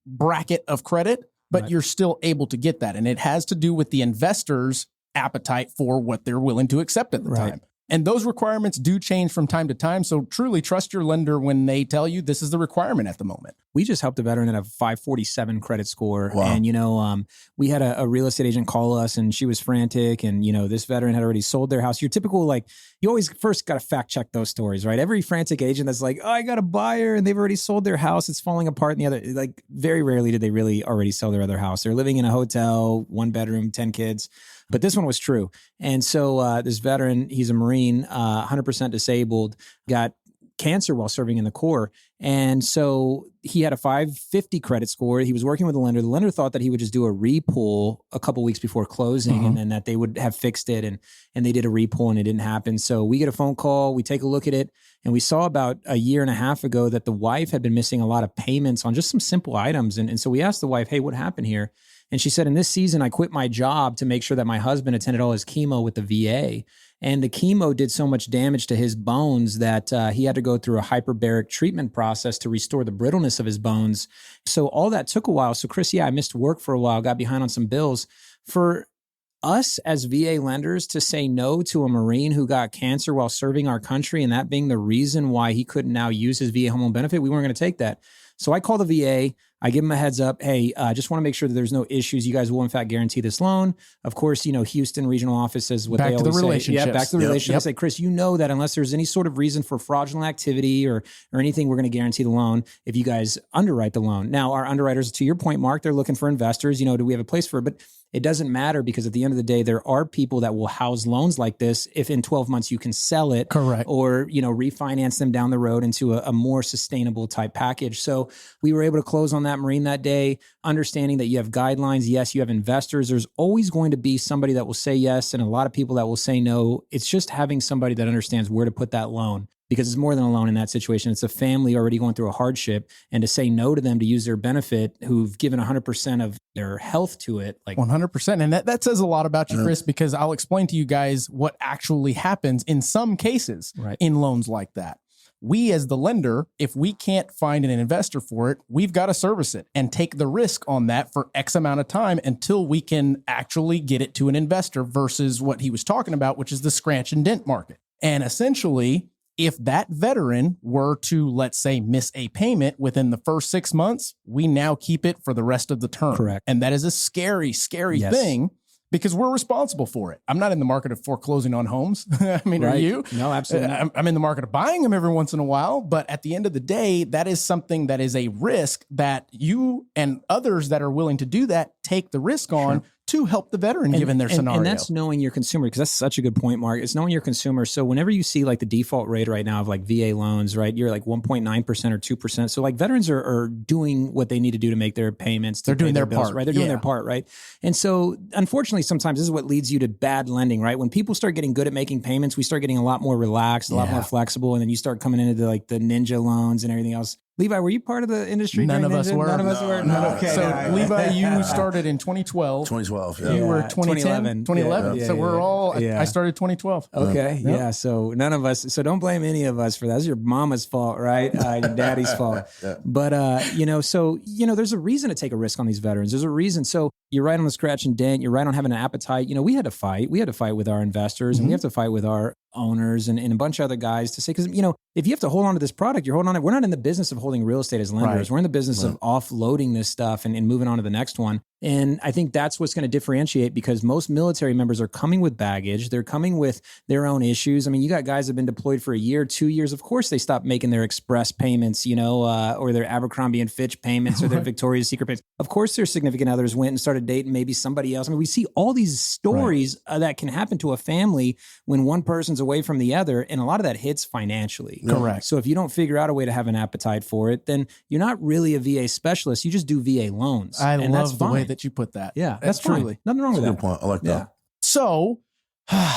bracket of credit, but you're still able to get that. And it has to do with the investor's appetite for what they're willing to accept at the time. And those requirements do change from time to time. So truly trust your lender when they tell you this is the requirement at the moment.
We just helped a veteran that have a 547 credit score.
Wow.
And, we had a real estate agent call us and she was frantic. And, this veteran had already sold their house. Your typical, you always first got to fact check those stories, right? Every frantic agent that's like, oh, I got a buyer and they've already sold their house. It's falling apart. And the other, very rarely did they really already sell their other house. They're living in a hotel, 1 bedroom, 10 kids. But this one was true. And so this veteran, he's a Marine, 100% disabled, got cancer while serving in the Corps. And so he had a 550 credit score. He was working with a lender. The lender thought that he would just do a repull a couple weeks before closing and then that they would have fixed it. And they did a repull and it didn't happen. So we get a phone call, we take a look at it, and we saw about a year and a half ago that the wife had been missing a lot of payments on just some simple items. And so we asked the wife, hey, what happened here? And she said, in this season, I quit my job to make sure that my husband attended all his chemo with the VA. And the chemo did so much damage to his bones that he had to go through a hyperbaric treatment process to restore the brittleness of his bones. So all that took a while. So Chris, I missed work for a while, got behind on some bills. For us as VA lenders to say no to a Marine who got cancer while serving our country and that being the reason why he couldn't now use his VA home loan benefit, we weren't going to take that. So I call the VA. I give them a heads up. Hey, just want to make sure that there's no issues. You guys will in fact guarantee this loan. Of course, Houston regional office says what
back
they always say.
Relationships.
Yeah, back to the relationship. I say, Chris, that unless there's any sort of reason for fraudulent activity or anything, we're going to guarantee the loan if you guys underwrite the loan. Now, our underwriters, to your point, Mark, they're looking for investors. Do we have a place for it? But it doesn't matter because at the end of the day, there are people that will house loans like this if in 12 months you can sell it.
Correct.
Or, refinance them down the road into a more sustainable type package. So we were able to close on that Marine that day, understanding that you have guidelines. Yes, you have investors. There's always going to be somebody that will say yes and a lot of people that will say no. It's just having somebody that understands where to put that loan. Because it's more than a loan in that situation. It's a family already going through a hardship, and to say no to them to use their benefit who've given 100% of their health to it.
100%. And that says a lot about you, Chris, because I'll explain to you guys what actually happens in some cases in loans like that. We as the lender, if we can't find an investor for it, we've got to service it and take the risk on that for X amount of time until we can actually get it to an investor versus what he was talking about, which is the scratch and dent market. And essentially, if that veteran were to, let's say, miss a payment within the first 6 months, we now keep it for the rest of the term.
Correct.
And that is a scary, scary
Yes.
thing because we're responsible for it. I'm not in the market of foreclosing on homes. I mean, are you?
No, absolutely not.
I'm in the market of buying them every once in a while. But at the end of the day, that is something that is a risk that you and others that are willing to do that take the risk on to help the veteran given their scenario.
And that's knowing your consumer, because that's such a good point, Mark. It's knowing your consumer. So whenever you see like the default rate right now of like VA loans, right, you're like 1.9% or 2%. So like veterans are doing what they need to do to make their payments.
They're doing their
bills,
part.
Right? They're doing their part, right? And so unfortunately, sometimes this is what leads you to bad lending, right? When people start getting good at making payments, we start getting a lot more relaxed, a lot more flexible. And then you start coming into like the ninja loans and everything else. Levi, were you part of the industry?
None of us were.
None of us were.
No.
Okay.
So Levi, you started in 2012.
2012. Yeah.
You were
Yeah,
2010, 2011.
Yeah,
So we're all,
yeah.
I started 2012.
Okay. Yeah. So none of us, so don't blame any of us for that. That's your mama's fault, right? Your daddy's fault. But, there's a reason to take a risk on these veterans. There's a reason. So you're right on the scratch and dent. You're right on having an appetite. We had to fight. We had to fight with our investors and we have to fight with our owners and a bunch of other guys to say, because, if you have to hold on to this product, you're holding on to it. We're not in the business of holding real estate as lenders. Right. We're in the business of offloading this stuff and moving on to the next one. And I think that's what's going to differentiate, because most military members are coming with baggage. They're coming with their own issues. I mean, you got guys that have been deployed for a year, 2 years. Of course, they stopped making their express payments, or their Abercrombie and Fitch payments or their Victoria's Secret payments. Of course, their significant others went and started dating maybe somebody else. I mean, we see all these stories that can happen to a family when one person's away from the other. And a lot of that hits financially.
Correct.
So if you don't figure out a way to have an appetite for it, then you're not really a VA specialist. You just do VA loans.
I
and
love
that's
the way
fine.
that you put that.
Yeah, that's truly fine. Nothing wrong with
That's a
that.
good point. I like that.
So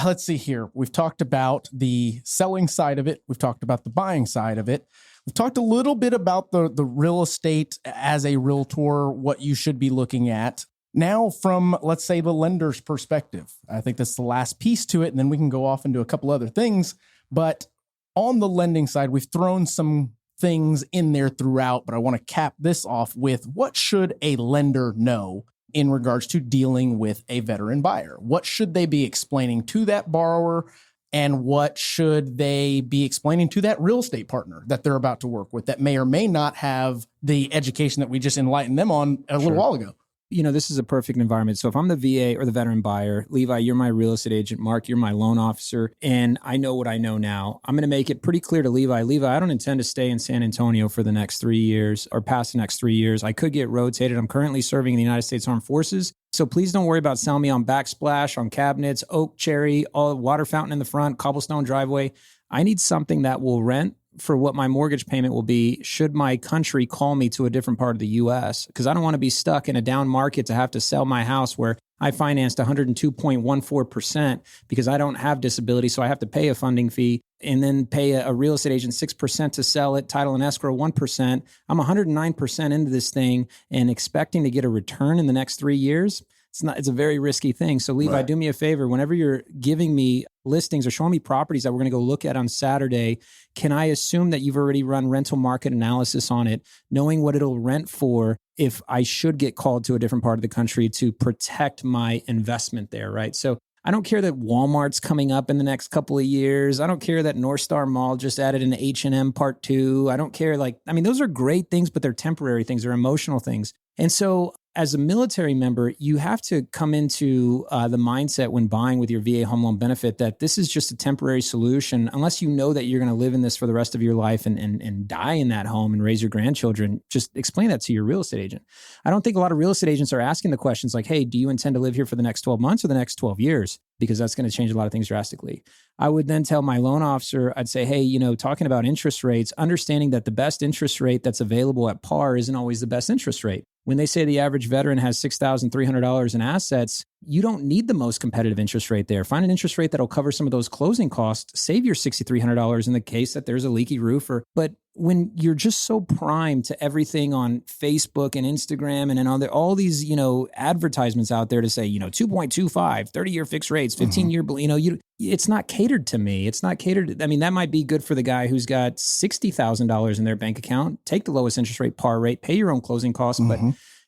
let's see here. We've talked about the selling side of it. We've talked about the buying side of it. We've talked a little bit about the real estate as a realtor, what you should be looking at. Now, from, let's say, the lender's perspective, I think that's the last piece to it, and then we can go off into a couple other things. But on the lending side, we've thrown some things in there throughout, but I want to cap this off with what should a lender know in regards to dealing with a veteran buyer? What should they be explaining to that borrower? And what should they be explaining to that real estate partner that they're about to work with that may or may not have the education that we just enlightened them on a little while ago?
This is a perfect environment. So if I'm the VA or the veteran buyer, Levi, you're my real estate agent. Mark, you're my loan officer. And I know what I know now. I'm going to make it pretty clear to Levi. Levi, I don't intend to stay in San Antonio for the next 3 years or past the next 3 years. I could get rotated. I'm currently serving in the United States Armed Forces. So please don't worry about selling me on backsplash, on cabinets, oak, cherry, all water fountain in the front, cobblestone driveway. I need something that will rent for what my mortgage payment will be should my country call me to a different part of the U.S. Because I don't want to be stuck in a down market to have to sell my house where I financed 102.14% because I don't have disability, so I have to pay a funding fee and then pay a real estate agent 6% to sell it, title and escrow 1%. I'm 109% into this thing and expecting to get a return in the next 3 years. It's a very risky thing. So Levi, do me a favor. Whenever you're giving me listings or showing me properties that we're going to go look at on Saturday, can I assume that you've already run rental market analysis on it, knowing what it'll rent for if I should get called to a different part of the country to protect my investment there, right? So I don't care that Walmart's coming up in the next couple of years. I don't care that North Star Mall just added an H&M Part 2. I don't care. Those are great things, but they're temporary things. They're emotional things. And so as a military member, you have to come into the mindset when buying with your VA home loan benefit that this is just a temporary solution. Unless you know that you're going to live in this for the rest of your life and die in that home and raise your grandchildren, just explain that to your real estate agent. I don't think a lot of real estate agents are asking the questions like, hey, do you intend to live here for the next 12 months or the next 12 years? Because that's going to change a lot of things drastically. I would then tell my loan officer, I'd say, hey, talking about interest rates, understanding that the best interest rate that's available at par isn't always the best interest rate. When they say the average veteran has $6,300 in assets, you don't need the most competitive interest rate there. Find an interest rate that'll cover some of those closing costs. Save your $6,300 in the case that there's a leaky roof. But when you're just so primed to everything on Facebook and Instagram and then all these, advertisements out there to say, 2.25, 30-year fixed rates, 15-year, it's not catered to me. It's not catered. That might be good for the guy who's got $60,000 in their bank account. Take the lowest interest rate, par rate, pay your own closing costs, but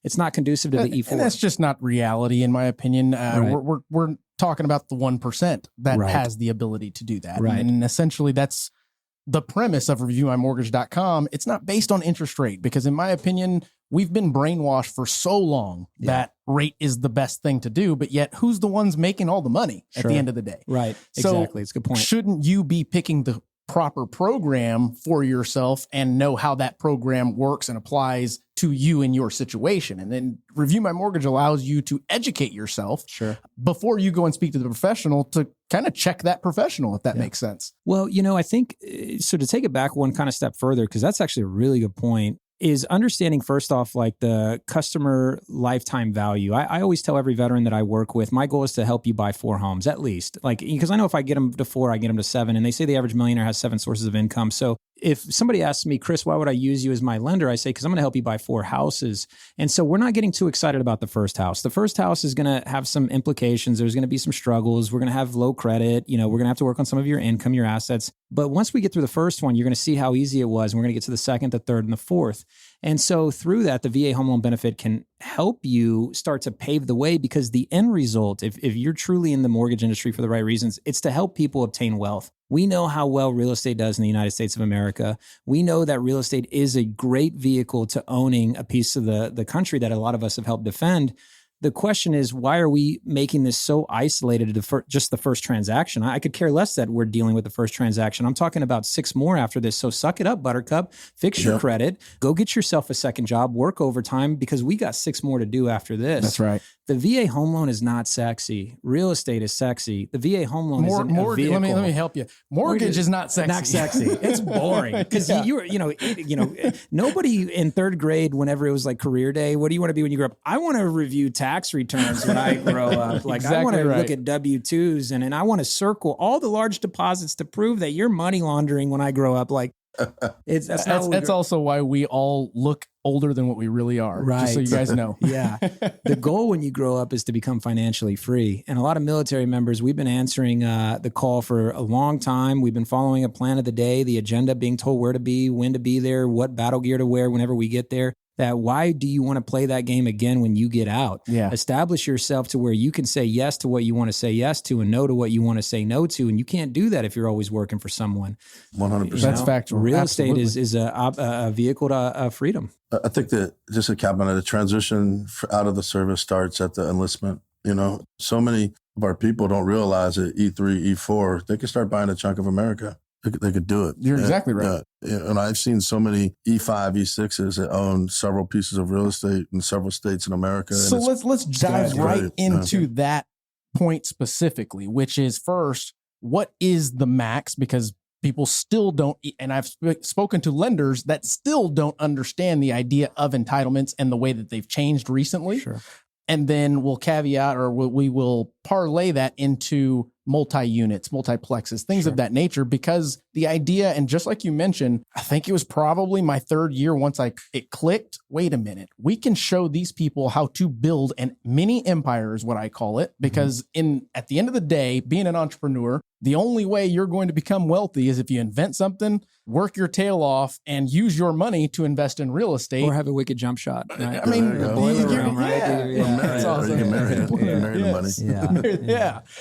it's not conducive to the E4.
And that's just not reality, in my opinion. We're talking about the 1% that has the ability to do that.
Right.
And essentially that's the premise of reviewmymortgage.com, it's not based on interest rate, because in my opinion, we've been brainwashed for so long that rate is the best thing to do, but yet who's the ones making all the money at the end of the day?
Right.
So
Exactly. It's a good point.
Shouldn't you be picking the proper program for yourself and know how that program works and applies to you in your situation? And then Review My Mortgage allows you to educate yourself before you go and speak to the professional to kind of check that professional, if that makes sense.
Well, I think, so to take it back one kind of step further, because that's actually a really good point, is understanding first off, like the customer lifetime value. I always tell every veteran that I work with, my goal is to help you buy 4 homes at least. Like, because I know if I get them to 4, I get them to 7, and they say the average millionaire has 7 sources of income. So if somebody asks me, Chris, why would I use you as my lender? I say, because I'm going to help you buy 4 houses. And so we're not getting too excited about the first house. The first house is going to have some implications. There's going to be some struggles. We're going to have low credit. We're going to have to work on some of your income, your assets. But once we get through the first one, you're going to see how easy it was. And we're going to get to the second, the third, and the fourth. And so through that, the VA home loan benefit can help you start to pave the way, because the end result, if you're truly in the mortgage industry for the right reasons, it's to help people obtain wealth. We know how well real estate does in the United States of America. We know that real estate is a great vehicle to owning a piece of the country that a lot of us have helped defend. The question is, why are we making this so isolated to just the first transaction? I could care less that we're dealing with the first transaction. I'm talking about 6 more after this. So suck it up, Buttercup. Fix your credit. Go get yourself a second job. Work overtime, because we got 6 more to do after this.
That's right.
The VA home loan is not sexy. Real estate is sexy. The VA home loan is a vehicle.
Let me help you. Mortgage is not sexy.
Not sexy. It's boring, because nobody in 3rd grade, whenever it was like career day, what do you want to be when you grow up? I want to review tax returns when I grow up. Like, I want to look at W-2s and I want to circle all the large deposits to prove that you're money laundering when I grow up. Like, that's
also why we all look older than what we really are.
Right.
Just so you guys know.
Yeah. The goal when you grow up is to become financially free. And a lot of military members, we've been answering the call for a long time. We've been following a plan of the day, the agenda, being told where to be, when to be there, what battle gear to wear whenever we get there. That why do you want to play that game again when you get out? Yeah. Establish yourself to where you can say yes to what you want to say yes to and no to what you want to say no to. And you can't do that if you're always working for someone.
100%.
That's factual.
Real estate is a vehicle to freedom.
I think that, just a cap on it, the transition out of the service starts at the enlistment. So many of our people don't realize that E3, E4, they can start buying a chunk of America. They could do it.
You're exactly right.
And I've seen so many E5, E6s that own several pieces of real estate in several states in America.
So let's dive right into that point specifically, which is, first, what is the max? Because people still don't, and I've spoken to lenders that still don't understand the idea of entitlements and the way that they've changed recently.
Sure.
And then we'll caveat, or we will parlay that into multi-units, multiplexes, things of that nature, because the idea, and just like you mentioned, I think it was probably my 3rd year once it clicked, wait a minute, we can show these people how to build a mini empire is what I call it, because at the end of the day, being an entrepreneur, the only way you're going to become wealthy is if you invent something, work your tail off, and use your money to invest in real estate.
Or have a wicked jump shot. Right?
I mean,
the boiler room, right?
Yeah. That's awesome. You can marry the money.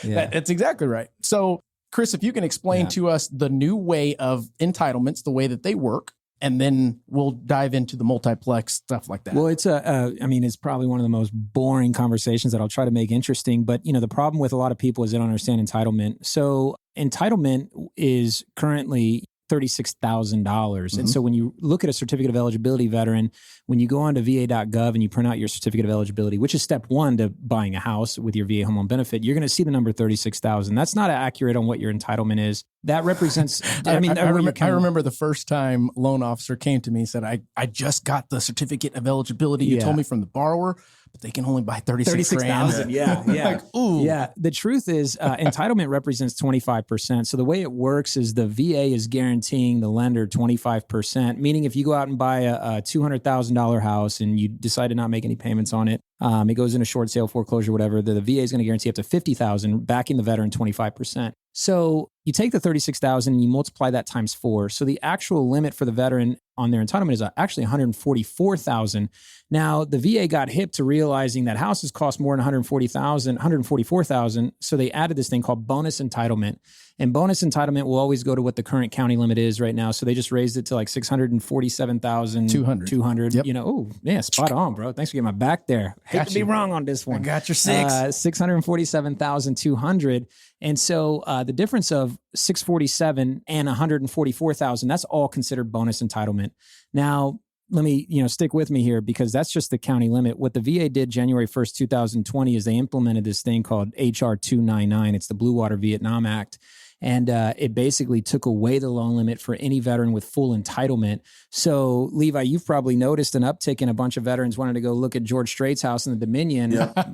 Yeah. That's exactly right. So, Chris, if you can explain to us the new way of entitlements, the way that they work, and then we'll dive into the multiplex stuff like that.
Well, it's it's probably one of the most boring conversations that I'll try to make interesting. But, the problem with a lot of people is they don't understand entitlement. So entitlement is currently $36,000. And so when you look at a certificate of eligibility veteran, when you go on to va.gov and you print out your certificate of eligibility, which is step 1 to buying a house with your VA home loan benefit, you're going to see the number 36,000. That's not accurate on what your entitlement is. That represents,
I remember the first time loan officer came to me and said, I just got the certificate of eligibility. You told me from the borrower, but they can only buy 36,000.
Yeah.
Like, ooh.
Yeah. The truth is entitlement represents 25%. So the way it works is the VA is guaranteeing the lender 25%, meaning if you go out and buy a $200,000 house and you decide to not make any payments on it, It goes into short sale, foreclosure, whatever. The VA is going to guarantee up to $50,000, backing the veteran 25%. So you take the $36,000 and you multiply that times 4. So the actual limit for the veteran on their entitlement is actually $144,000. Now the VA got hip to realizing that houses cost more than $144,000. So they added this thing called bonus entitlement. And bonus entitlement will always go to what the current county limit is right now. So they just raised it to like $647,200.
Yep.
You know, oh yeah, spot on, bro. Thanks for getting my back there. Hate to be wrong on this one.
I got your 6.
$647,200. And so the difference of $647,000 and $144,000, that's all considered bonus entitlement. Now, let me, stick with me here because that's just the county limit. What the VA did January 1st, 2020 is they implemented this thing called HR 299. It's the Blue Water Vietnam Act. And it basically took away the loan limit for any veteran with full entitlement. So, Levi, you've probably noticed an uptick in a bunch of veterans wanting to go look at George Strait's house in the Dominion,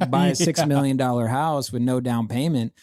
buy a $6 million house with no down payment.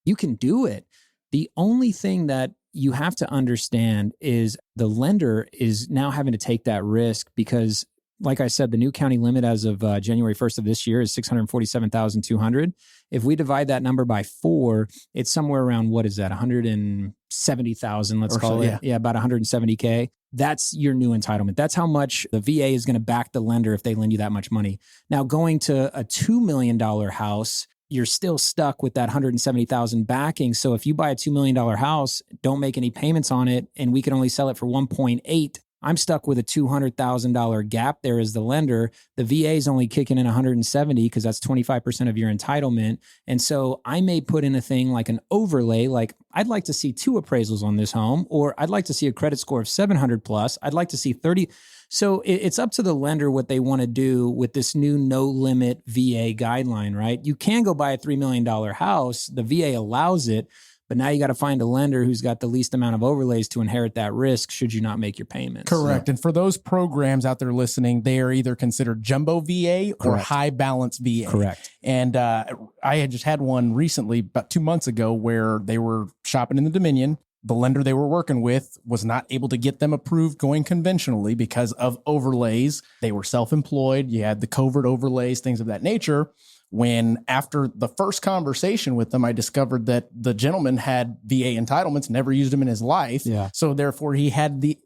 You can do it. The only thing that you have to understand is the lender is now having to take that risk because, like I said, the new county limit as of January 1st of this year is $647,200. If we divide that number by 4, it's somewhere around, what is that, 170,000, let's call it. Yeah, about 170K. That's your new entitlement. That's how much the VA is going to back the lender if they lend you that much money. Now, going to a $2 million house, you're still stuck with that 170,000 backing. So if you buy a $2 million house, don't make any payments on it, and we can only sell it for 1.8, I'm stuck with a $200,000 gap there as the lender. The VA is only kicking in 170 because that's 25% of your entitlement. And so I may put in a thing like an overlay, like I'd like to see 2 appraisals on this home, or I'd like to see a credit score of 700 plus. I'd like to see 30. So it's up to the lender what they want to do with this new no limit VA guideline, right? You can go buy a $3 million house. The VA allows it. But now you got to find a lender who's got the least amount of overlays to inherit that risk should you not make your payments.
Correct. And for those programs out there listening, they are either considered jumbo VA or high balance VA.
Correct.
And I had just had one recently about 2 months ago where they were shopping in the Dominion. The lender they were working with was not able to get them approved going conventionally because of overlays. They were self-employed. You had the covert overlays, things of that nature. When after the first conversation with them, I discovered that the gentleman had VA entitlements, never used them in his life.
Yeah.
So therefore he had the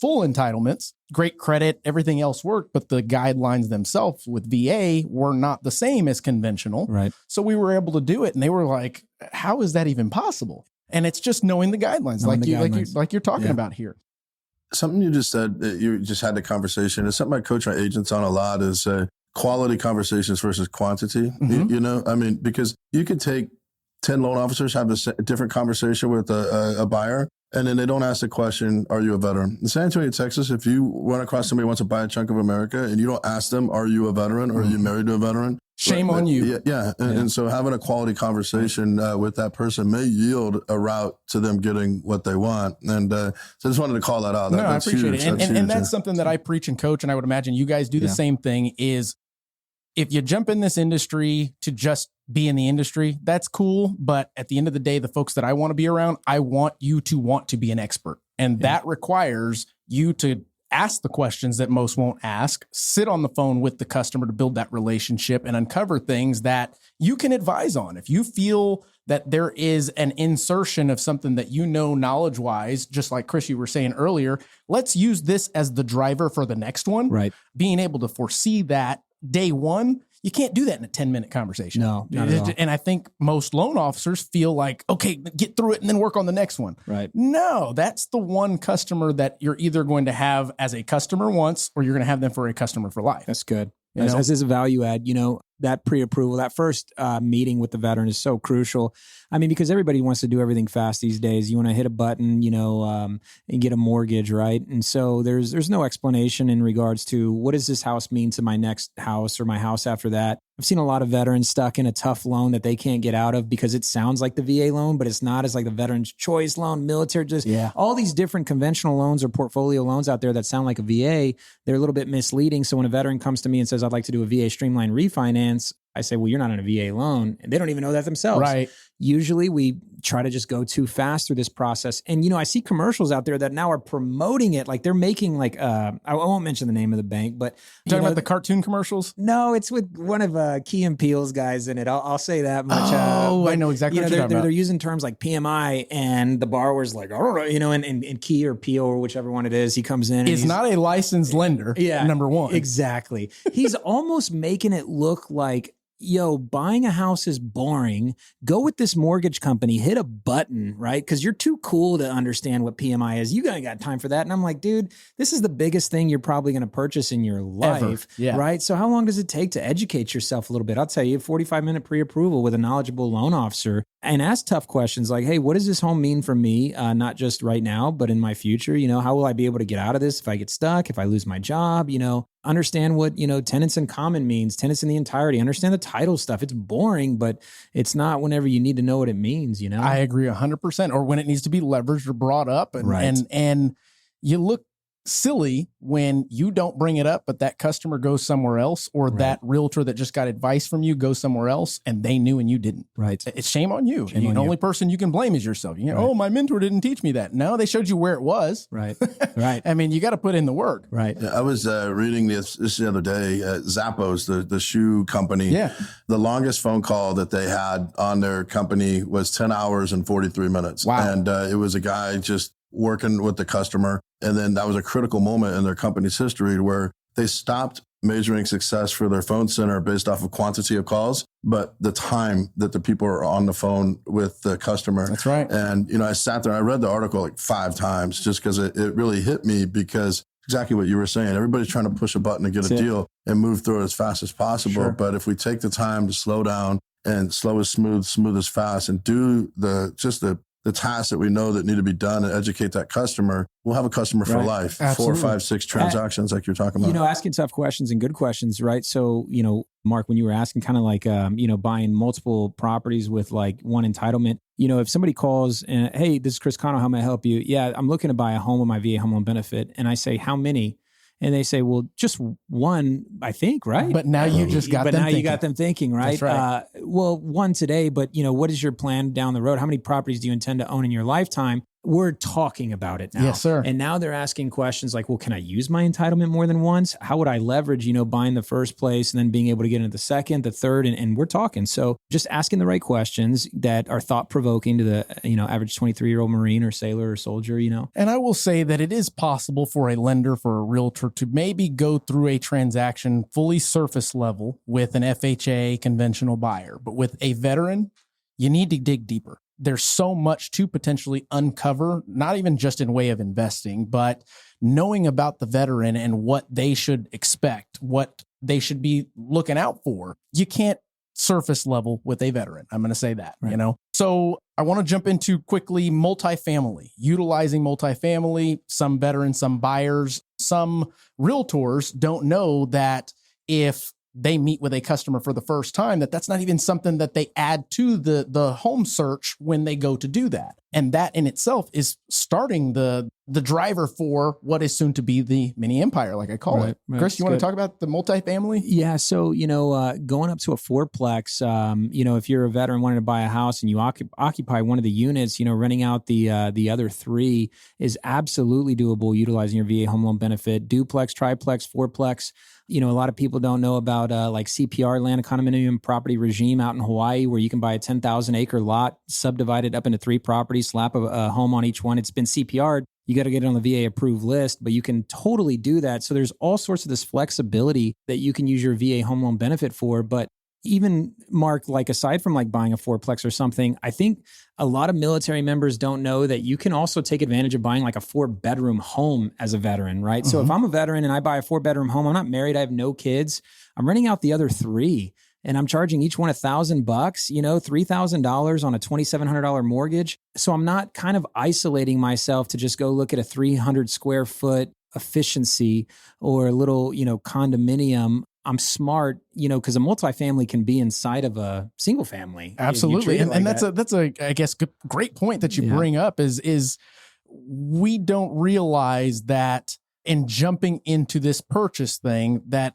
full entitlements, great credit, everything else worked, but the guidelines themselves with VA were not the same as conventional.
Right.
So we were able to do it. And they were like, how is that even possible? And it's just knowing the guidelines, like you're talking about here.
Something you just said, you just had the conversation. It's something I coach our agents on a lot is quality conversations versus quantity.
Mm-hmm.
I mean, because you could take 10 loan officers, have a different conversation with a buyer, and then they don't ask the question, are you a veteran? In San Antonio, Texas, if you run across somebody who wants to buy a chunk of America and you don't ask them, are you a veteran or are you married to a veteran?
Shame on you.
Yeah. And so having a quality conversation with that person may yield a route to them getting what they want. And so I just wanted to call that out.
I appreciate it. And that's something that I preach and coach, and I would imagine you guys do the same thing, is if you jump in this industry to just be in the industry, that's cool. But at the end of the day, the folks that I want to be around, I want you to want to be an expert. And that requires you to ask the questions that most won't ask, sit on the phone with the customer to build that relationship and uncover things that you can advise on. If you feel that there is an insertion of something that knowledge-wise, just like Chris, you were saying earlier, let's use this as the driver for the next one.
Right.
Being able to foresee that day one, you can't do that in a 10-minute conversation.
No, not at all.
And I think most loan officers feel like, okay, get through it and then work on the next one.
Right.
No, that's the one customer that you're either going to have as a customer once, or you're going to have them for a customer for life.
That's good. As is a value add, that pre-approval, that first meeting with the veteran is so crucial. I mean, because everybody wants to do everything fast these days. You want to hit a button, and get a mortgage, right? And so there's no explanation in regards to what does this house mean to my next house or my house after that. I've seen a lot of veterans stuck in a tough loan that they can't get out of because it sounds like the VA loan, but it's not. It's like the Veterans Choice loan, military, all these different conventional loans or portfolio loans out there that sound like a VA. They're a little bit misleading. So when a veteran comes to me and says, I'd like to do a VA streamline refinance, I say, well, you're not on a VA loan. And they don't even know that themselves.
Right.
Usually we try to just go too fast through this process. And, I see commercials out there that now are promoting it. Like they're making I won't mention the name of the bank, but
Talking about the cartoon commercials?
no, it's with one of Key and Peele's guys in it. I'll say that much.
I know exactly what you're talking about.
They're using terms like PMI, and the borrower's like, and Key or Peel or whichever one it is, he comes in.
Is not a licensed lender.
Yeah,
number one.
Exactly. He's almost making it look like, buying a house is boring. Go with this mortgage company, hit a button, right? Because you're too cool to understand what PMI is. You ain't got time for that. And I'm like, dude, this is the biggest thing you're probably going to purchase in your life, right? So how long does it take to educate yourself a little bit? I'll tell you, 45-minute pre-approval with a knowledgeable loan officer, and ask tough questions like, hey, what does this home mean for me? Not just right now, but in my future. How will I be able to get out of this if I get stuck, if I lose my job? Understand what, tenants in common means, tenants in the entirety, understand the title stuff. It's boring, but it's not whenever you need to know what it means,
I agree 100%. Or when it needs to be leveraged or brought up. And you look silly when you don't bring it up, but that customer goes somewhere else, or that realtor that just got advice from you goes somewhere else and they knew and you didn't.
Right.
It's shame on you. The only person you can blame is yourself. Oh, my mentor didn't teach me that. No, they showed you where it was.
Right. Right.
I mean, you got to put in the work.
Right.
Yeah, I was reading this the other day. Zappos, the shoe company.
Yeah.
The longest phone call that they had on their company was 10 hours and 43 minutes.
Wow.
And it was a guy just working with the customer. And then that was a critical moment in their company's history where they stopped measuring success for their phone center based off of quantity of calls, but the time that the people are on the phone with the customer.
That's right.
And, I sat there, I read the article like 5 times just because it really hit me, because exactly what you were saying. Everybody's trying to push a button to get a deal and move through it as fast as possible.
Sure.
But if we take the time to slow down, and slow is smooth, smooth is fast, and do the tasks that we know that need to be done and educate that customer, we'll have a customer for life.
Absolutely.
4, 5, 6 transactions like you're talking about.
Asking tough questions and good questions, right? So, Mark, when you were asking kind of like, buying multiple properties with like one entitlement, if somebody calls and, hey, this is Chris Cano, how may I help you? Yeah, I'm looking to buy a home with my VA home loan benefit. And I say, how many? And they say, well, just one, I think, right?
But now you just got them thinking.
You got them thinking, right?
That's right.
Well, one today, but what is your plan down the road? How many properties do you intend to own in your lifetime? We're talking about it now.
Yes, sir.
And now they're asking questions like, well, can I use my entitlement more than once? How would I leverage, buying the first place and then being able to get into the second, the third, and we're talking. So just asking the right questions that are thought-provoking to the, average 23-year-old Marine or sailor or soldier,
And I will say that it is possible for a lender, for a realtor to maybe go through a transaction fully surface level with an FHA conventional buyer. But with a veteran, you need to dig deeper. There's so much to potentially uncover, not even just in way of investing, but knowing about the veteran and what they should expect, what they should be looking out for. You can't surface level with a veteran. I'm going to say that,
Right.
So I want to jump into quickly multifamily, utilizing multifamily, some veterans, some buyers, some realtors don't know that if they meet with a customer for the first time, that's not even something that they add to the home search when they go to do that. And that in itself is starting the driver for what is soon to be the mini empire, like I call it.
Right.
Chris, you want to talk about the multifamily?
Yeah. So, going up to a fourplex, if you're a veteran wanting to buy a house and you occupy one of the units, renting out the other 3 is absolutely doable utilizing your VA home loan benefit. Duplex, triplex, fourplex. A lot of people don't know about like CPR, land condominium property regime out in Hawaii, where you can buy a 10,000 acre lot, subdivided up into 3 properties, slap a home on each one. It's been CPR'd. You got to get it on the VA approved list, but you can totally do that. So there's all sorts of this flexibility that you can use your VA home loan benefit for. But even, Mark, like aside from like buying a fourplex or something, I think a lot of military members don't know that you can also take advantage of buying like a 4-bedroom home as a veteran, right? So if I'm a veteran and I buy a 4-bedroom home, I'm not married, I have no kids, I'm renting out the other 3 and I'm charging each one $1,000, $3,000 on a $2,700 mortgage. So I'm not kind of isolating myself to just go look at a 300 square foot efficiency or a little, condominium. I'm smart, because a multifamily can be inside of a single family.
Absolutely. And that's a, I guess, great point that you bring up is we don't realize that in jumping into this purchase thing, that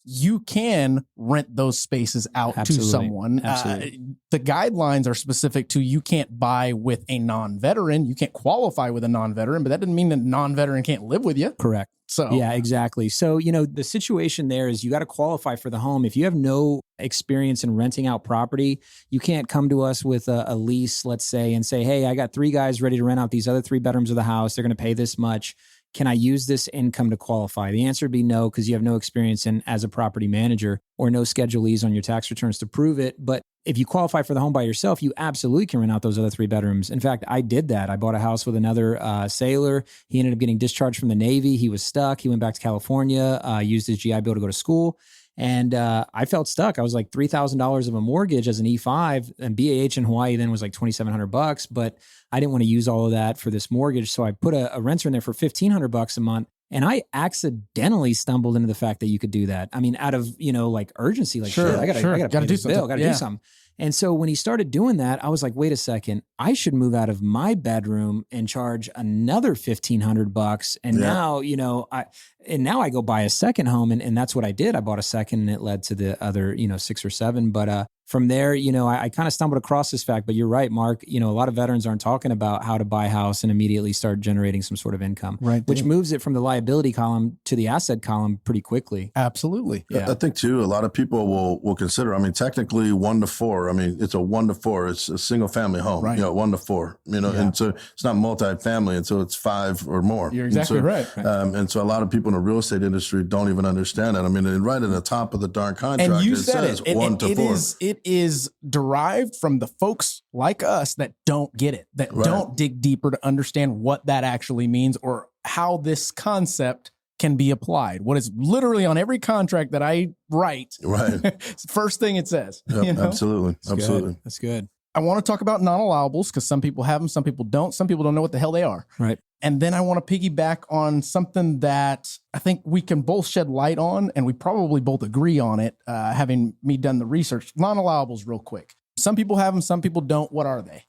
you can rent those spaces out
Absolutely.
to someone.
Absolutely.
The guidelines are specific to you can't buy with a non-veteran. You can't qualify with a non-veteran, but that doesn't mean that a non-veteran can't live with you.
Correct.
So
Yeah, exactly. So, the situation there is you got to qualify for the home. If you have no experience in renting out property, you can't come to us with a lease, let's say, and say, hey, I got 3 guys ready to rent out these other 3 bedrooms of the house. They're going to pay this much. Can I use this income to qualify? The answer would be no, because you have no experience as a property manager or no Schedule E's on your tax returns to prove it. But if you qualify for the home by yourself, you absolutely can rent out those other 3 bedrooms. In fact, I did that. I bought a house with another sailor. He ended up getting discharged from the Navy. He was stuck. He went back to California, used his GI Bill to go to school. And I felt stuck. I was like $3,000 of a mortgage as an E5, and BAH in Hawaii then was like $2,700. But I didn't want to use all of that for this mortgage, so I put a renter in there for $1,500 a month. And I accidentally stumbled into the fact that you could do that. I mean, out of like urgency, like
Sure,
shit, I gotta pay
do
this
something.
bill, gotta
Yeah.
do something. And so when he started doing that, I was like, wait a second, I should move out of my bedroom and charge another $1,500. And now, now I go buy a second home. And that's what I did. I bought a second, and it led to the other, 6 or 7. But from there, I kind of stumbled across this fact, but you're right, Mark, a lot of veterans aren't talking about how to buy a house and immediately start generating some sort of income,
Right.
which moves it from the liability column to the asset column pretty quickly.
Absolutely.
Yeah.
I think too, a lot of people will consider, technically 1 to 4. It's a 1 to 4. It's a single family home,
Right.
1 to 4, and so it's not multifamily until it's 5 or more.
You're exactly right.
And so a lot of people in the real estate industry don't even understand that. And right at the top of the darn contract,
And you
it
said
says
it.
1 to 4.
It is derived from the folks like us that don't get it, that
Right.
don't dig deeper to understand what that actually means or how this concept can be applied. What is literally on every contract that I write.
Right.
It's the first thing it says.
Yep, absolutely. Absolutely.
That's good.
I want to talk about non-allowables because some people have them, some people don't. Some people don't know what the hell they are.
Right.
And then I want to piggyback on something that I think we can both shed light on, and we probably both agree on it, having me done the research. Non-allowables real quick. Some people have them, some people don't. What are they?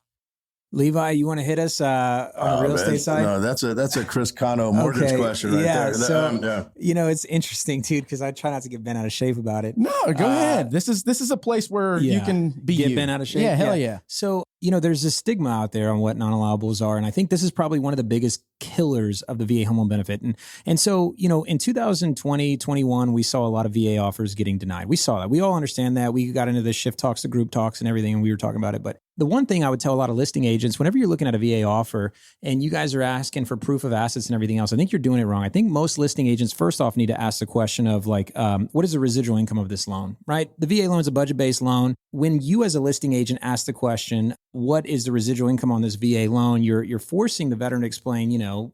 Levi, you want to hit us on the real estate side?
No, that's a Chris Cano mortgage question right there.
So, it's interesting, dude, because I try not to get bent out of shape about it.
No, go ahead. This is a place where you can be
get
you.
bent out of shape.
Yeah, hell yeah.
So, there's a stigma out there on what non-allowables are. And I think this is probably one of the biggest killers of the VA home loan benefit. And so, in 2020, 21, we saw a lot of VA offers getting denied. We saw that. We all understand that. We got into the shift talks, the group talks and everything, and we were talking about it. But the one thing I would tell a lot of listing agents, whenever you're looking at a VA offer and you guys are asking for proof of assets and everything else, I think you're doing it wrong. I think most listing agents first off need to ask the question of what is the residual income of this loan, right? The VA loan is a budget-based loan. When you as a listing agent ask the question, what is the residual income on this VA loan? You're forcing the veteran to explain,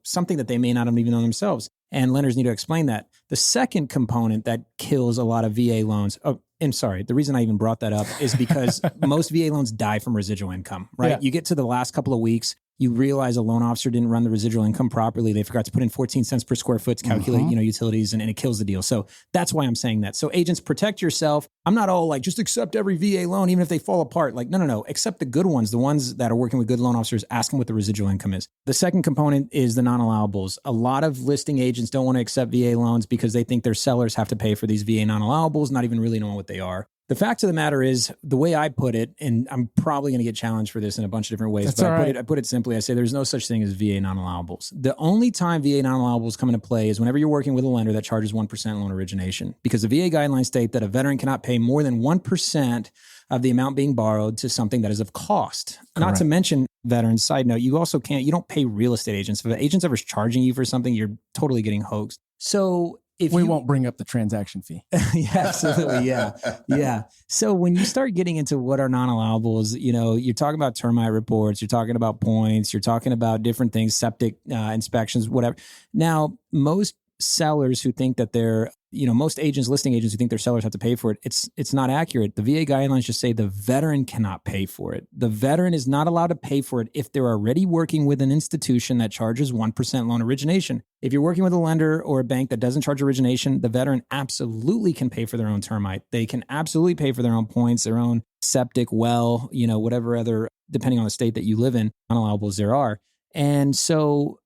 something that they may not even know themselves. And lenders need to explain that. The second component that kills a lot of VA loans, I'm sorry, the reason I even brought that up is because most VA loans die from residual income, right?
Yeah.
You get to the last couple of weeks, you realize a loan officer didn't run the residual income properly. They forgot to put in 14 cents per square foot to calculate, utilities, and it kills the deal. So that's why I'm saying that. So agents, protect yourself. I'm not all like, just accept every VA loan, even if they fall apart. Like, no. Accept the good ones, the ones that are working with good loan officers, ask them what the residual income is. The second component is the non-allowables. A lot of listing agents don't want to accept VA loans because they think their sellers have to pay for these VA non-allowables, not even really knowing what they are. The fact of the matter is, the way I put it, and I'm probably going to get challenged for this in a bunch of different ways,
That's
but
all right.
I put it simply. I say there's no such thing as VA non-allowables. The only time VA non-allowables come into play is whenever you're working with a lender that charges 1% loan origination, because the VA guidelines state that a veteran cannot pay more than 1% of the amount being borrowed to something that is of cost. Not to mention, veterans, side note, you don't pay real estate agents. If an agent's ever charging you for something, you're totally getting hoaxed. So
We won't bring up the transaction fee.
Yeah, absolutely. Yeah. So when you start getting into what are non-allowables, you're talking about termite reports, you're talking about points, you're talking about different things, septic inspections, whatever. Now, most sellers who think that they're, most agents, listing agents who think their sellers have to pay for it, it's not accurate. The VA guidelines just say the veteran cannot pay for it. The veteran is not allowed to pay for it if they're already working with an institution that charges 1% loan origination. If you're working with a lender or a bank that doesn't charge origination, the veteran absolutely can pay for their own termite. They can absolutely pay for their own points, their own septic well, whatever other, depending on the state that you live in, non-allowables there are. And so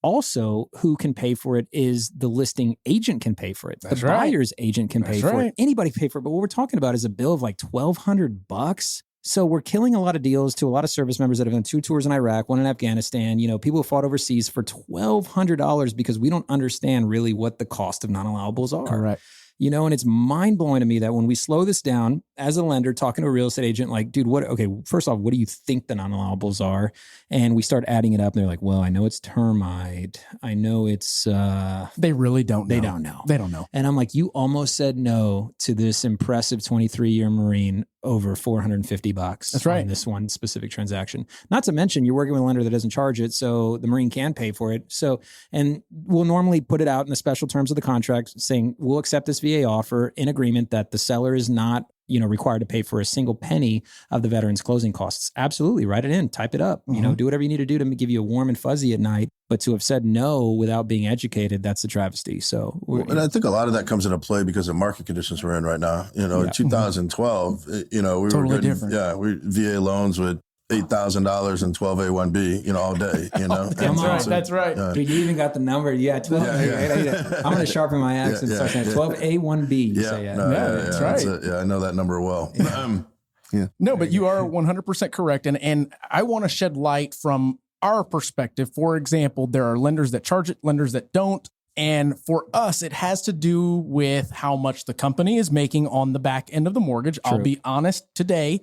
also who can pay for it is the listing agent can pay for it.
That's
the
right.
buyer's agent can pay for it. Anybody can pay for it. But what we're talking about is a bill of like $1,200. So we're killing a lot of deals to a lot of service members that have done 2 tours in Iraq, 1 in Afghanistan, people who fought overseas for $1,200 because we don't understand really what the cost of non-allowables are.
Correct.
And it's mind blowing to me that when we slow this down as a lender, talking to a real estate agent, like, dude, first off, what do you think the non-allowables are? And we start adding it up and they're like, well, I know it's termite. I know it's,
they really don't know.
They don't know.
They don't know.
And I'm like, you almost said no to this impressive 23-year Marine over $450.
That's right.
On this one specific transaction. Not to mention you're working with a lender that doesn't charge it. So the Marine can pay for it. So, and we'll normally put it out in the special terms of the contract saying we'll accept this VA offer in agreement that the seller is not, required to pay for a single penny of the veteran's closing costs. Absolutely. Write it in, type it up, do whatever you need to do to give you a warm and fuzzy at night. But to have said no without being educated, that's a travesty. So,
and I think a lot of that comes into play because of market conditions we're in right now. In 2012, we
totally
were getting,
different.
we VA loans with $8,000 and 12A1B, all day,
That's right.
Dude, you even got the number. Yeah, 12. I'm going to sharpen my accent. Start saying 12A1B.
That's right.
I know that number well.
No, but you are 100% correct. And I want to shed light from our perspective. For example, there are lenders that charge it, lenders that don't. And for us, it has to do with how much the company is making on the back end of the mortgage.
True.
I'll be honest today.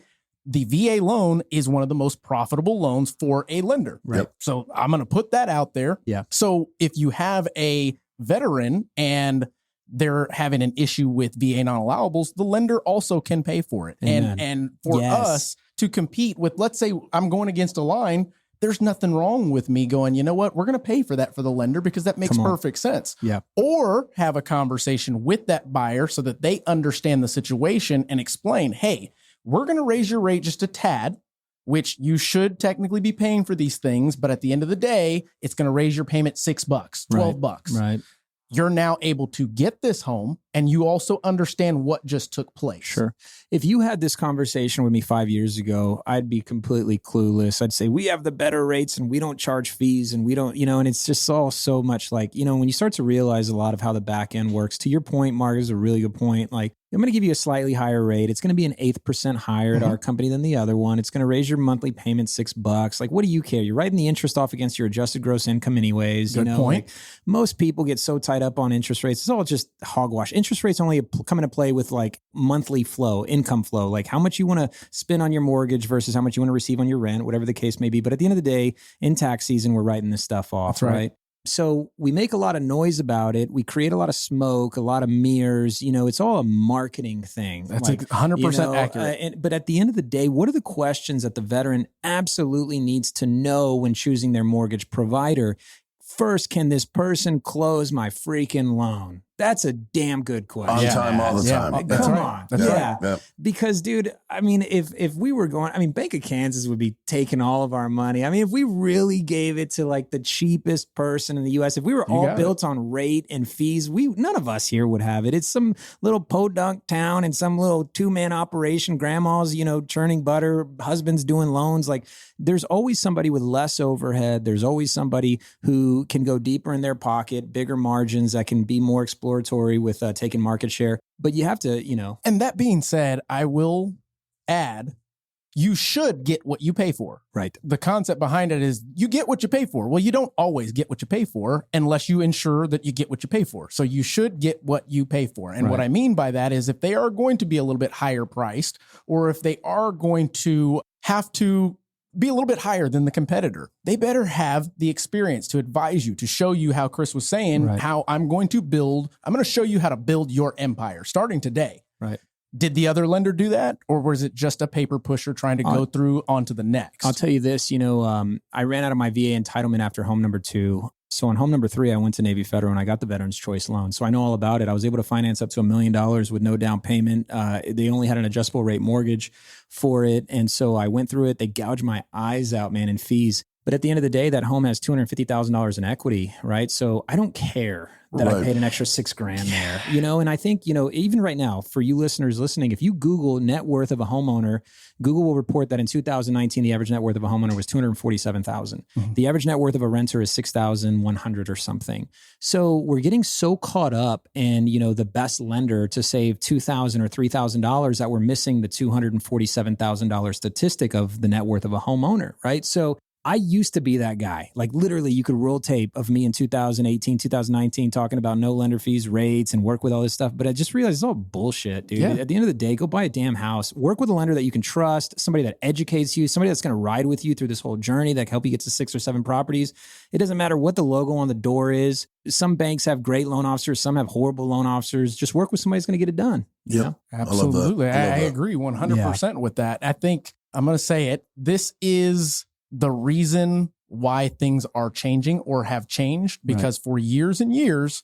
The VA loan is one of the most profitable loans for a lender.
Right.
So I'm going to put that out there.
Yeah.
So if you have a veteran and they're having an issue with VA non-allowables, the lender also can pay for it.
Amen.
And for us to compete with, let's say I'm going against a line, there's nothing wrong with me going, you know what, we're going to pay for that for the lender because that makes perfect sense.
Yeah.
Or have a conversation with that buyer so that they understand the situation and explain, hey, we're going to raise your rate just a tad, which you should technically be paying for these things. But at the end of the day, it's going to raise your payment $6, $12.
Right.
You're now able to get this home and you also understand what just took place.
Sure. If you had this conversation with me 5 years ago, I'd be completely clueless. I'd say, we have the better rates and we don't charge fees and we don't, and it's just all so much like, when you start to realize a lot of how the back end works, to your point, Mark, is a really good point. Like, I'm going to give you a slightly higher rate. It's going to be an 1/8% higher at our company than the other one. It's going to raise your monthly payment $6. Like, what do you care? You're writing the interest off against your adjusted gross income anyways.
Good point.
Like, most people get so tied up on interest rates. It's all just hogwash. Interest rates only come into play with like monthly flow, income flow, like how much you want to spend on your mortgage versus how much you want to receive on your rent, whatever the case may be. But at the end of the day, in tax season, we're writing this stuff off,
That's right?
So we make a lot of noise about it. We create a lot of smoke, a lot of mirrors. It's all a marketing thing.
That's 100% accurate.
But at the end of the day, what are the questions that the veteran absolutely needs to know when choosing their mortgage provider? First, can this person close my freaking loan? That's a damn good question.
On time, all the time.
Come on.
That's right.
Yeah.
Because, dude, I mean, if we were going, Bank of Kansas would be taking all of our money. I mean, if we really gave it to like the cheapest person in the U.S., if we were all built on rate and fees, none of us here would have it. It's some little podunk town and some little 2-man operation. Grandma's, churning butter, husband's doing loans. Like, there's always somebody with less overhead. There's always somebody who can go deeper in their pocket, bigger margins that can be more exploratory with taking market share. But you have to,
And that being said, I will add, you should get what you pay for.
Right.
The concept behind it is you get what you pay for. Well, you don't always get what you pay for unless you ensure that you get what you pay for. So you should get what you pay for. And what I mean by that is if they are going to be a little bit higher priced, or if they are going to have to be a little bit higher than the competitor, they better have the experience to advise you, to show you how Chris was saying, how I'm going to show you how to build your empire starting today.
Right.
Did the other lender do that? Or was it just a paper pusher trying to go through onto the next?
I'll tell you this, I ran out of my VA entitlement after home number 2. So on home number 3, I went to Navy Federal and I got the Veterans Choice loan. So I know all about it. I was able to finance up to $1 million with no down payment. They only had an adjustable rate mortgage for it. And so I went through it. They gouged my eyes out, man, in fees. But at the end of the day, that home has $250,000 in equity, right? So I don't care that I paid an extra $6,000 there, you know? And I think, you know, even right now, for you listeners listening, if you Google net worth of a homeowner, Google will report that in 2019, the average net worth of a homeowner was $247,000. The average net worth of a renter is $6,100 or something. So we're getting so caught up in, you know, the best lender to save $2,000 or $3,000 that we're missing the $247,000 statistic of the net worth of a homeowner, right? So I used to be that guy. Like literally you could roll tape of me in 2018, 2019, talking about no lender fees, rates, and work with all this stuff. But I just realized it's all bullshit, dude. At the end of the day, go buy a damn house, work with a lender that you can trust, somebody that educates you, somebody that's going to ride with you through this whole journey that can help you get to 6 or 7 properties. It doesn't matter what the logo on the door is. Some banks have great loan officers. Some have horrible loan officers. Just work with somebody that's going to get it done.
Yeah,
know?
Absolutely. I agree 100% with that. I think I'm going to say it. This is the reason why things are changing or have changed, because for years and years,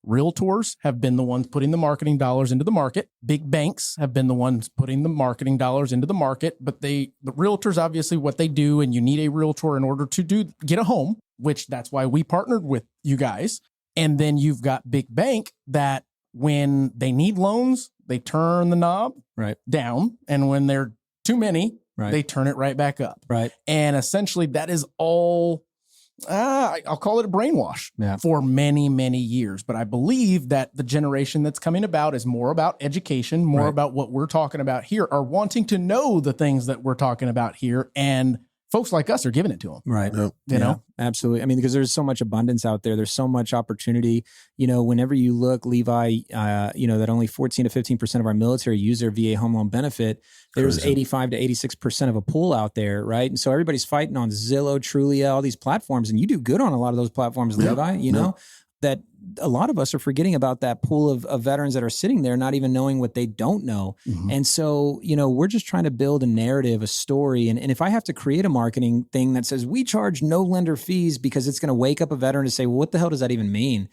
realtors have been the ones putting the marketing dollars into the market. Big banks have been the ones putting the marketing dollars into the market, but the realtors, obviously what they do, and you need a realtor in order to get a home, which that's why we partnered with you guys. And then you've got big bank that when they need loans, they turn the knob down. And when they're too many, they turn it right back up. And essentially that is all, I'll call it a brainwash for many, many years. But I believe that the generation that's coming about is more about education, more about what we're talking about here, are wanting to know the things that we're talking about here. And folks like us are giving it to them. You know?
Absolutely. I mean, because there's so much abundance out there. There's so much opportunity. You know, whenever you look, Levi, you know, that only 14 to 15% of our military use their VA home loan benefit. There's 85 to 86% of a pool out there, right? And so everybody's fighting on Zillow, Trulia, all these platforms. And you do good on a lot of those platforms, Levi, you know, that a lot of us are forgetting about that pool of veterans that are sitting there, not even knowing what they don't know. And so, you know, we're just trying to build a narrative, a story. And if I have to create a marketing thing that says we charge no lender fees because it's going to wake up a veteran to say, well, what the hell does that even mean?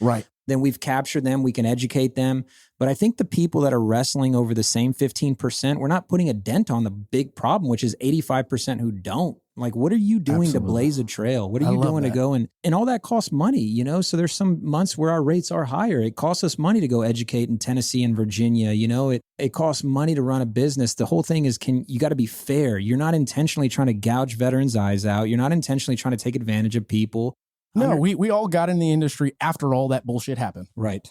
Then we've captured them. We can educate them. But I think the people that are wrestling over the same 15%, we're not putting a dent on the big problem, which is 85% who don't. Like, what are you doing to blaze a trail? What are you doing to go and all that costs money, you know? So there's some months where our rates are higher. It costs us money to go educate in Tennessee and Virginia. You know, it costs money to run a business. The whole thing is, you got to be fair. You're not intentionally trying to gouge veterans' eyes out. You're not intentionally trying to take advantage of people.
No, we all got in the industry after all that bullshit happened.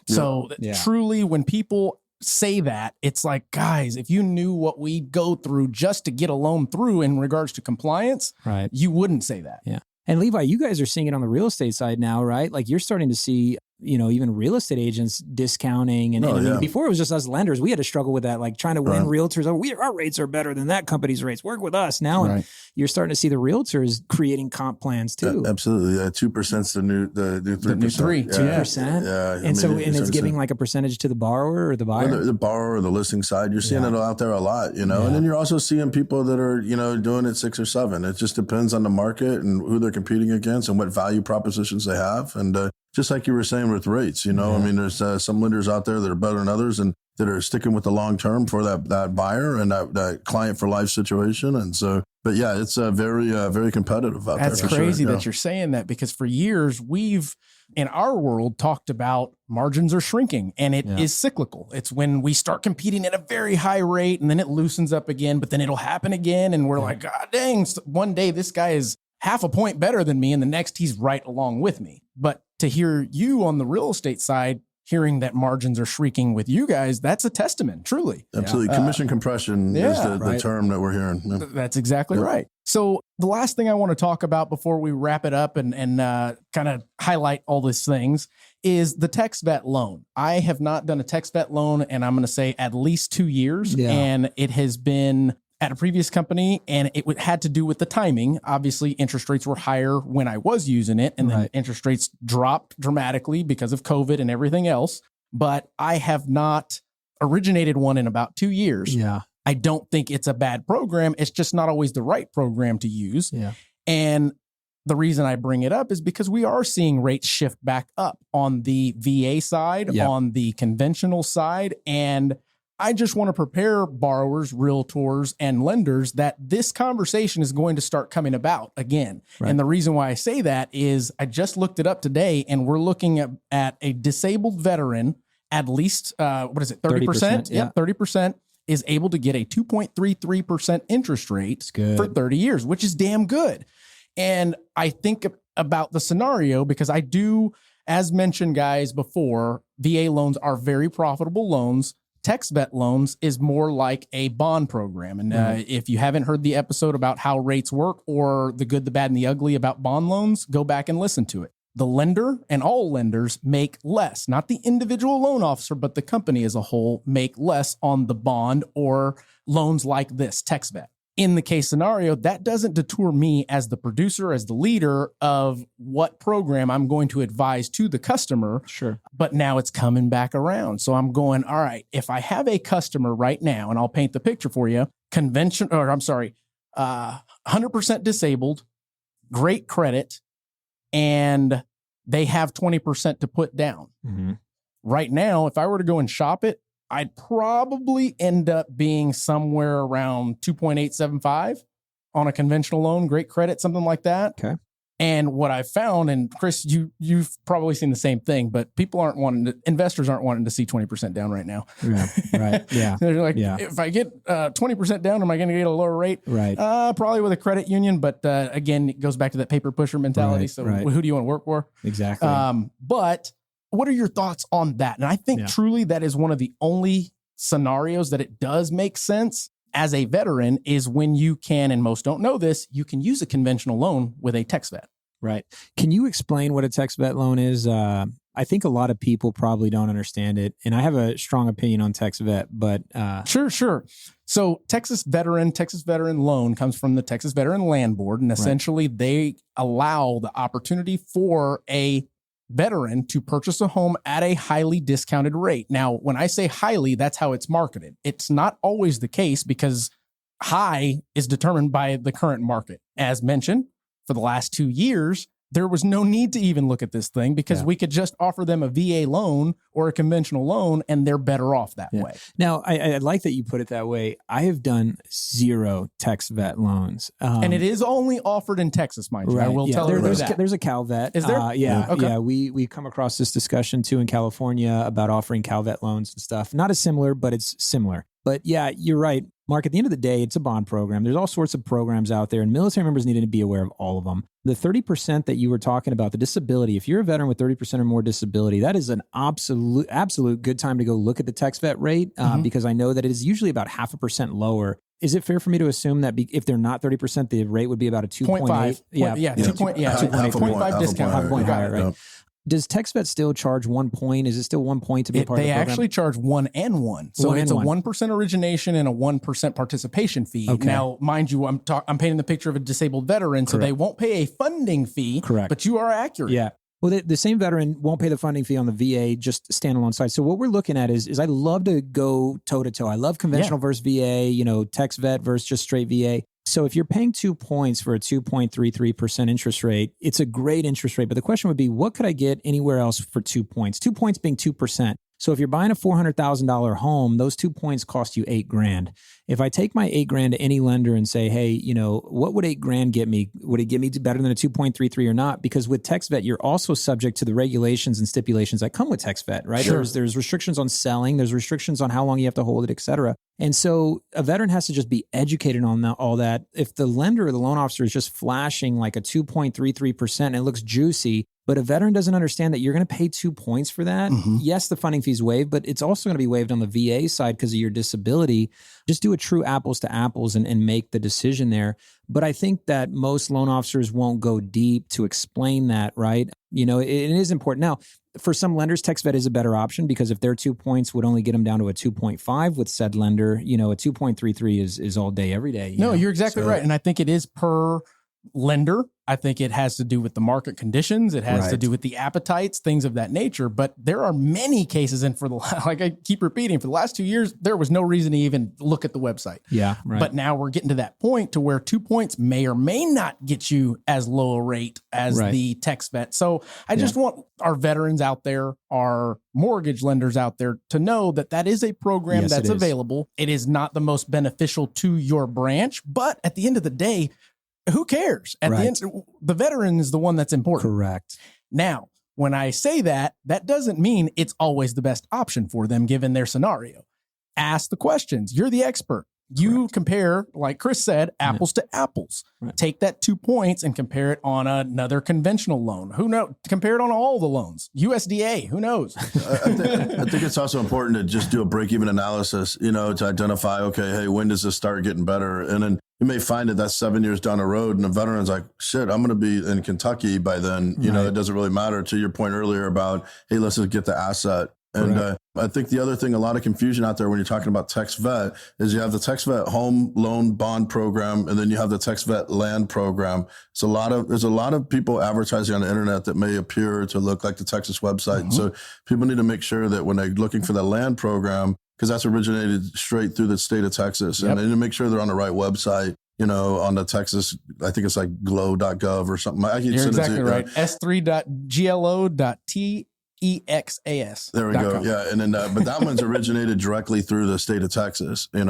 So truly, when people say that, it's like, guys, if you knew what we go through just to get a loan through in regards to compliance, you wouldn't say that.
And Levi, you guys are seeing it on the real estate side now, right? Like you're starting to see, you know, even real estate agents discounting. And, I mean, before it was just us lenders. We had to struggle with that, like trying to win realtors. Oh, our rates are better than that company's rates. Work with us now. And you're starting to see the realtors creating comp plans too.
Absolutely. 2% is the new 3%.
The new 3.
2%. And it's giving like a percentage to the borrower or the buyer?
The borrower or the listing side. You're seeing it out there a lot, you know, and then you're also seeing people that are, you know, doing it 6 or 7. It just depends on the market and who they're competing against and what value propositions they have. And just like you were saying with rates, you know, I mean, there's some lenders out there that are better than others and that are sticking with the long term for that buyer and that client for life situation. And so, but yeah, it's very competitive out there.
That's crazy that you're saying that, because for years we've, in our world, talked about margins are shrinking, and it is cyclical. It's when we start competing at a very high rate and then it loosens up again, but then it'll happen again. And we're like, God dang, one day this guy is half a point better than me and the next he's right along with me. But to hear you on the real estate side, hearing that margins are shrinking with you guys, that's a testament, truly.
Absolutely. Commission compression is the term that we're hearing.
That's exactly right. So the last thing I want to talk about before we wrap it up and kind of highlight all these things is the TexVet loan. I have not done a TexVet loan, and I'm going to say at least 2 years. And it has been at a previous company, and it had to do with the timing. Obviously, interest rates were higher when I was using it, and then interest rates dropped dramatically because of COVID and everything else. But I have not originated one in about 2 years. I don't think it's a bad program. It's just not always the right program to use. And the reason I bring it up is because we are seeing rates shift back up on the VA side, on the conventional side, and I just want to prepare borrowers, realtors, and lenders that this conversation is going to start coming about again.
Right.
And the reason why I say that is I just looked it up today, and we're looking at a disabled veteran, at least, 30%?
Yeah.
Yep, 30% is able to get a 2.33% interest rate for 30 years, which is damn good. And I think about the scenario because I do, as mentioned, guys, before, VA loans are very profitable loans. TexVet loans is more like a bond program. And if you haven't heard the episode about how rates work or the good, the bad, and the ugly about bond loans, go back and listen to it. The lender and all lenders make less, not the individual loan officer, but the company as a whole make less on the bond or loans like this, TexVet. In the case scenario, that doesn't deter me as the producer, as the leader of what program I'm going to advise to the customer.
Sure.
But now it's coming back around. So I'm going, all right, if I have a customer right now, and I'll paint the picture for you, 100% disabled, great credit, and they have 20% to put down.
Mm-hmm.
Right now, if I were to go and shop it, I'd probably end up being somewhere around 2.875 on a conventional loan, great credit, something like that.
Okay.
And what I found, and Chris, you've probably seen the same thing, but investors aren't wanting to see 20% down right now.
Yeah. Right. Yeah.
They're like, if I get 20% down, am I going to get a lower rate?
Right.
Probably with a credit union, but again, it goes back to that paper pusher mentality. Who do you want to work for?
Exactly.
But what are your thoughts on that? And I think truly that is one of the only scenarios that it does make sense as a veteran is when you can, and most don't know this, you can use a conventional loan with a TexVet.
Right. Can you explain what a TexVet loan is? I think a lot of people probably don't understand it. And I have a strong opinion on TexVet, but...
Sure. So Texas Veteran Loan comes from the Texas Veteran Land Board. And essentially they allow the opportunity for a veteran to purchase a home at a highly discounted rate. Now, when I say highly, that's how it's marketed. It's not always the case because high is determined by the current market. As mentioned, for the last 2 years, there was no need to even look at this thing because we could just offer them a VA loan or a conventional loan and they're better off that way.
Now, I like that you put it that way. I have done 0 TexVet loans.
And it is only offered in Texas, mind you.
Right.
I will tell you that.
There's a CalVet.
Is there?
Yeah. We come across this discussion too in California about offering CalVet loans and stuff. Not as similar, but it's similar. But yeah, you're right, Mark. At the end of the day, it's a bond program. There's all sorts of programs out there, and military members need to be aware of all of them. The 30% that you were talking about, the disability, if you're a veteran with 30% or more disability, that is an absolute good time to go look at the TexVet rate because I know that it is usually about 0.5% lower. Is it fair for me to assume that if they're not 30%, the rate would be about a 2.8?
2.5 discount.
Half a point higher, right? Does TexVet still charge 1 point? Is it still 1 point to be part of the program?
They actually charge 1 and 1. So it's a 1% origination and a 1% participation fee.
Okay.
Now, mind you, I'm painting the picture of a disabled veteran, so they won't pay a funding fee.
Correct.
But you are accurate.
Yeah. Well, the same veteran won't pay the funding fee on the VA, just standalone side. So what we're looking at is I love to go toe to toe. I love conventional versus VA, TexVet versus just straight VA. So if you're paying 2 points for a 2.33% interest rate, it's a great interest rate. But the question would be, what could I get anywhere else for 2 points? 2 points being 2%. So if you're buying a $400,000 home, those 2 points cost you $8,000. If I take my $8,000 to any lender and say, hey, what would $8,000 get me? Would it get me better than a 2.33 or not? Because with TexVet, you're also subject to the regulations and stipulations that come with TexVet, right?
Sure.
There's restrictions on selling, there's restrictions on how long you have to hold it, et cetera. And so a veteran has to just be educated on all that. If the lender or the loan officer is just flashing like a 2.33% and it looks juicy, but a veteran doesn't understand that you're going to pay 2 points for that. Mm-hmm. Yes, the funding fee's waived, but it's also going to be waived on the VA side because of your disability. Just do a true apples to apples and make the decision there. But I think that most loan officers won't go deep to explain that, right? It is important. Now, for some lenders, TexVet is a better option because if their 2 points would only get them down to a 2.5 with said lender, a 2.33 is all day, every day.
No, you're exactly right. And I think it is per lender. I think it has to do with the market conditions. It has to do with the appetites, things of that nature. But there are many cases, and for the, like I keep repeating, for the last 2 years, there was no reason to even look at the website.
Yeah, right.
But now we're getting to that point to where 2 points may or may not get you as low a rate as the text vet. So I just want our veterans out there, our mortgage lenders out there, to know that that is a program that's available. It is not the most beneficial to your branch, but at the end of the day, who cares? At the end, the veteran is the one that's important.
Correct.
Now, when I say that, that doesn't mean it's always the best option for them given their scenario. Ask the questions. You're the expert. You compare, like Chris said, apples to apples. Take that 2 points and compare it on another conventional loan. Who knows? Compare it on all the loans. USDA, who knows?
I think it's also important to just do a break-even analysis, to identify, okay, hey, when does this start getting better? And then you may find that that's 7 years down the road and the veteran's like, shit, I'm going to be in Kentucky by then. It doesn't really matter. To your point earlier about, hey, let's just get the asset. And I think the other thing, a lot of confusion out there when you're talking about text vet is you have the text vet home loan bond program, and then you have the text vet land program. There's a lot of people advertising on the internet that may appear to look like the Texas website. So people need to make sure that when they're looking for the land program, because that's originated straight through the state of Texas, and they need to make sure they're on the right website. On the Texas, I think it's like glow.gov or something.
You're exactly right. S3.glo.t EXAS.
There we go. Yeah. And then, but that one's originated directly through the state of Texas, and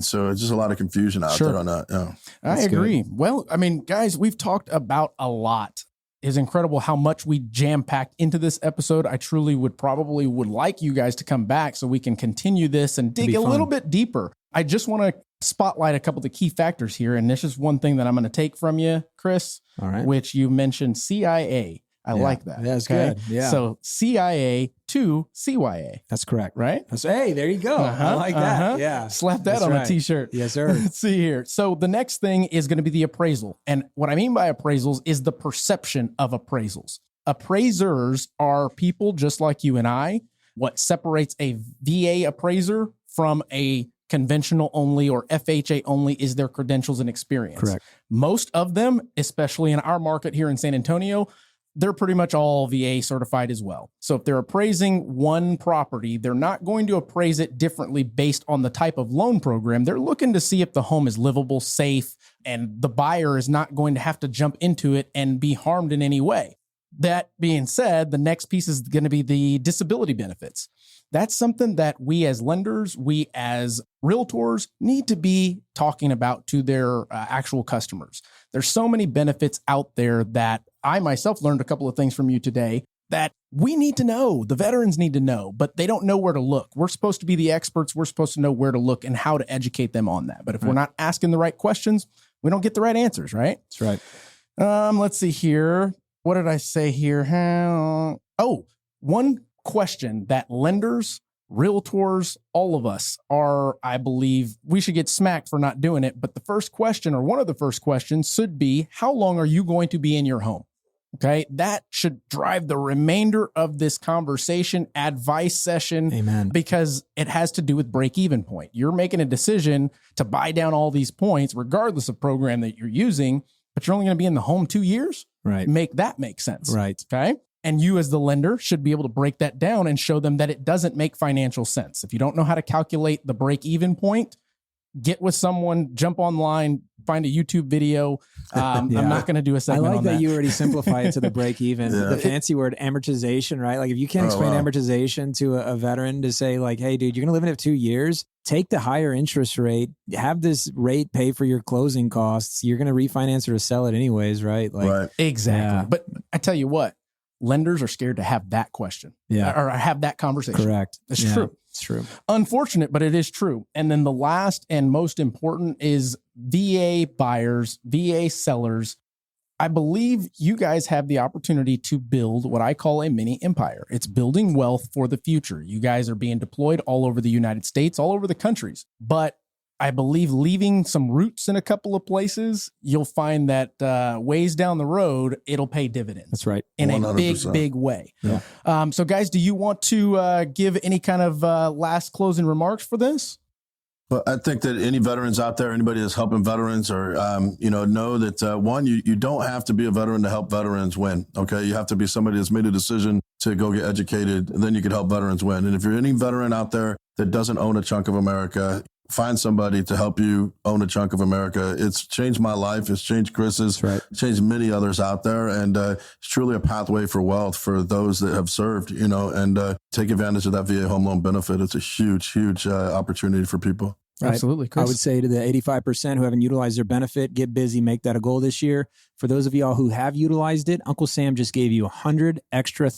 so it's just a lot of confusion out there on that. Yeah.
I agree. Good. Well, I mean, guys, we've talked about a lot. It's incredible how much we jam-packed into this episode. I truly would like you guys to come back so we can continue this and dig a little bit deeper. I just want to spotlight a couple of the key factors here. And this is one thing that I'm going to take from you, Chris, which you mentioned CIA. I like that.
That's good. Yeah.
So CIA to CYA.
That's correct.
Right?
Hey, there you go. I like that. Yeah.
Slap that on a t-shirt.
Yes, sir.
Let's see here. So the next thing is going to be the appraisal. And what I mean by appraisals is the perception of appraisals. Appraisers are people just like you and I. What separates a VA appraiser from a conventional only or FHA only is their credentials and experience.
Correct.
Most of them, especially in our market here in San Antonio, they're pretty much all VA certified as well. So if they're appraising one property, they're not going to appraise it differently based on the type of loan program. They're looking to see if the home is livable, safe, and the buyer is not going to have to jump into it and be harmed in any way. That being said, the next piece is going to be the disability benefits. That's something that we as lenders, we as realtors need to be talking about to their actual customers. There's so many benefits out there that I myself learned a couple of things from you today that we need to know. The veterans need to know, but they don't know where to look. We're supposed to be the experts. We're supposed to know where to look and how to educate them on that. But if we're not asking the right questions, we don't get the right answers, right?
That's right.
Let's see here. What did I say here? One question that lenders, realtors, all of us are, I believe, we should get smacked for not doing it. But the first question, or one of the first questions, should be, how long are you going to be in your home? Okay, that should drive the remainder of this conversation, advice session.
Amen.
Because it has to do with break-even point. You're making a decision to buy down all these points, regardless of program that you're using, but you're only going to be in the home 2 years.
Right.
Make that make sense.
Right.
Okay. And you as the lender should be able to break that down and show them that it doesn't make financial sense. If you don't know how to calculate the break-even point, get with someone, jump online, find a YouTube video. I'm not going to do a segment on that.
I like that you already simplify it to the break even. The fancy word amortization, right? Like if you can't explain amortization to a veteran to say like, hey, dude, you're going to live in it 2 years. Take the higher interest rate, have this rate pay for your closing costs. You're going to refinance or sell it anyways, right? Like,
Exactly.
Yeah.
But I tell you what, lenders are scared to have that question or have that conversation.
Correct.
It's true.
It's true.
Unfortunate, but it is true. And then the last and most important is VA buyers, VA sellers. I believe you guys have the opportunity to build what I call a mini empire. It's building wealth for the future. You guys are being deployed all over the United States, all over the countries. But I believe leaving some roots in a couple of places, you'll find that ways down the road, it'll pay dividends.
That's right.
In
100%.
a big way.
Yeah.
So guys, do you want to give any kind of last closing remarks for this?
But I think that any veterans out there, anybody that's helping veterans, or know that one, you don't have to be a veteran to help veterans win. Okay, you have to be somebody that's made a decision to go get educated, and then you can help veterans win. And if you're any veteran out there that doesn't own a chunk of America, find somebody to help you own a chunk of America. It's changed my life. It's changed Chris's.
Right.
It's changed many others out there. And it's truly a pathway for wealth for those that have served, and take advantage of that VA home loan benefit. It's a huge, huge opportunity for people.
Right.
Absolutely, Chris.
I would say to the 85% who haven't utilized their benefit, get busy, make that a goal this year. For those of y'all who have utilized it, Uncle Sam just gave you $100,000 extra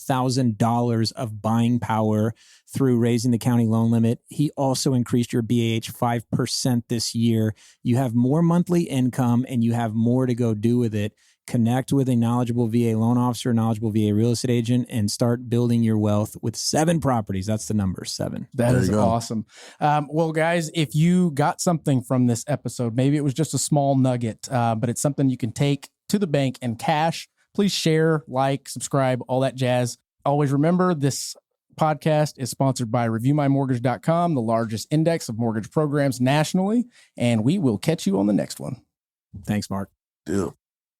of buying power through raising the county loan limit. He also increased your BAH 5% this year. You have more monthly income and you have more to go do with it. Connect with a knowledgeable VA loan officer, knowledgeable VA real estate agent, and start building your wealth with 7 properties. That's the number, 7.
That is awesome. Well, guys, if you got something from this episode, maybe it was just a small nugget, but it's something you can take to the bank and cash. Please share, like, subscribe, all that jazz. Always remember, this podcast is sponsored by ReviewMyMortgage.com, the largest index of mortgage programs nationally, and we will catch you on the next one.
Thanks, Mark.
Deal.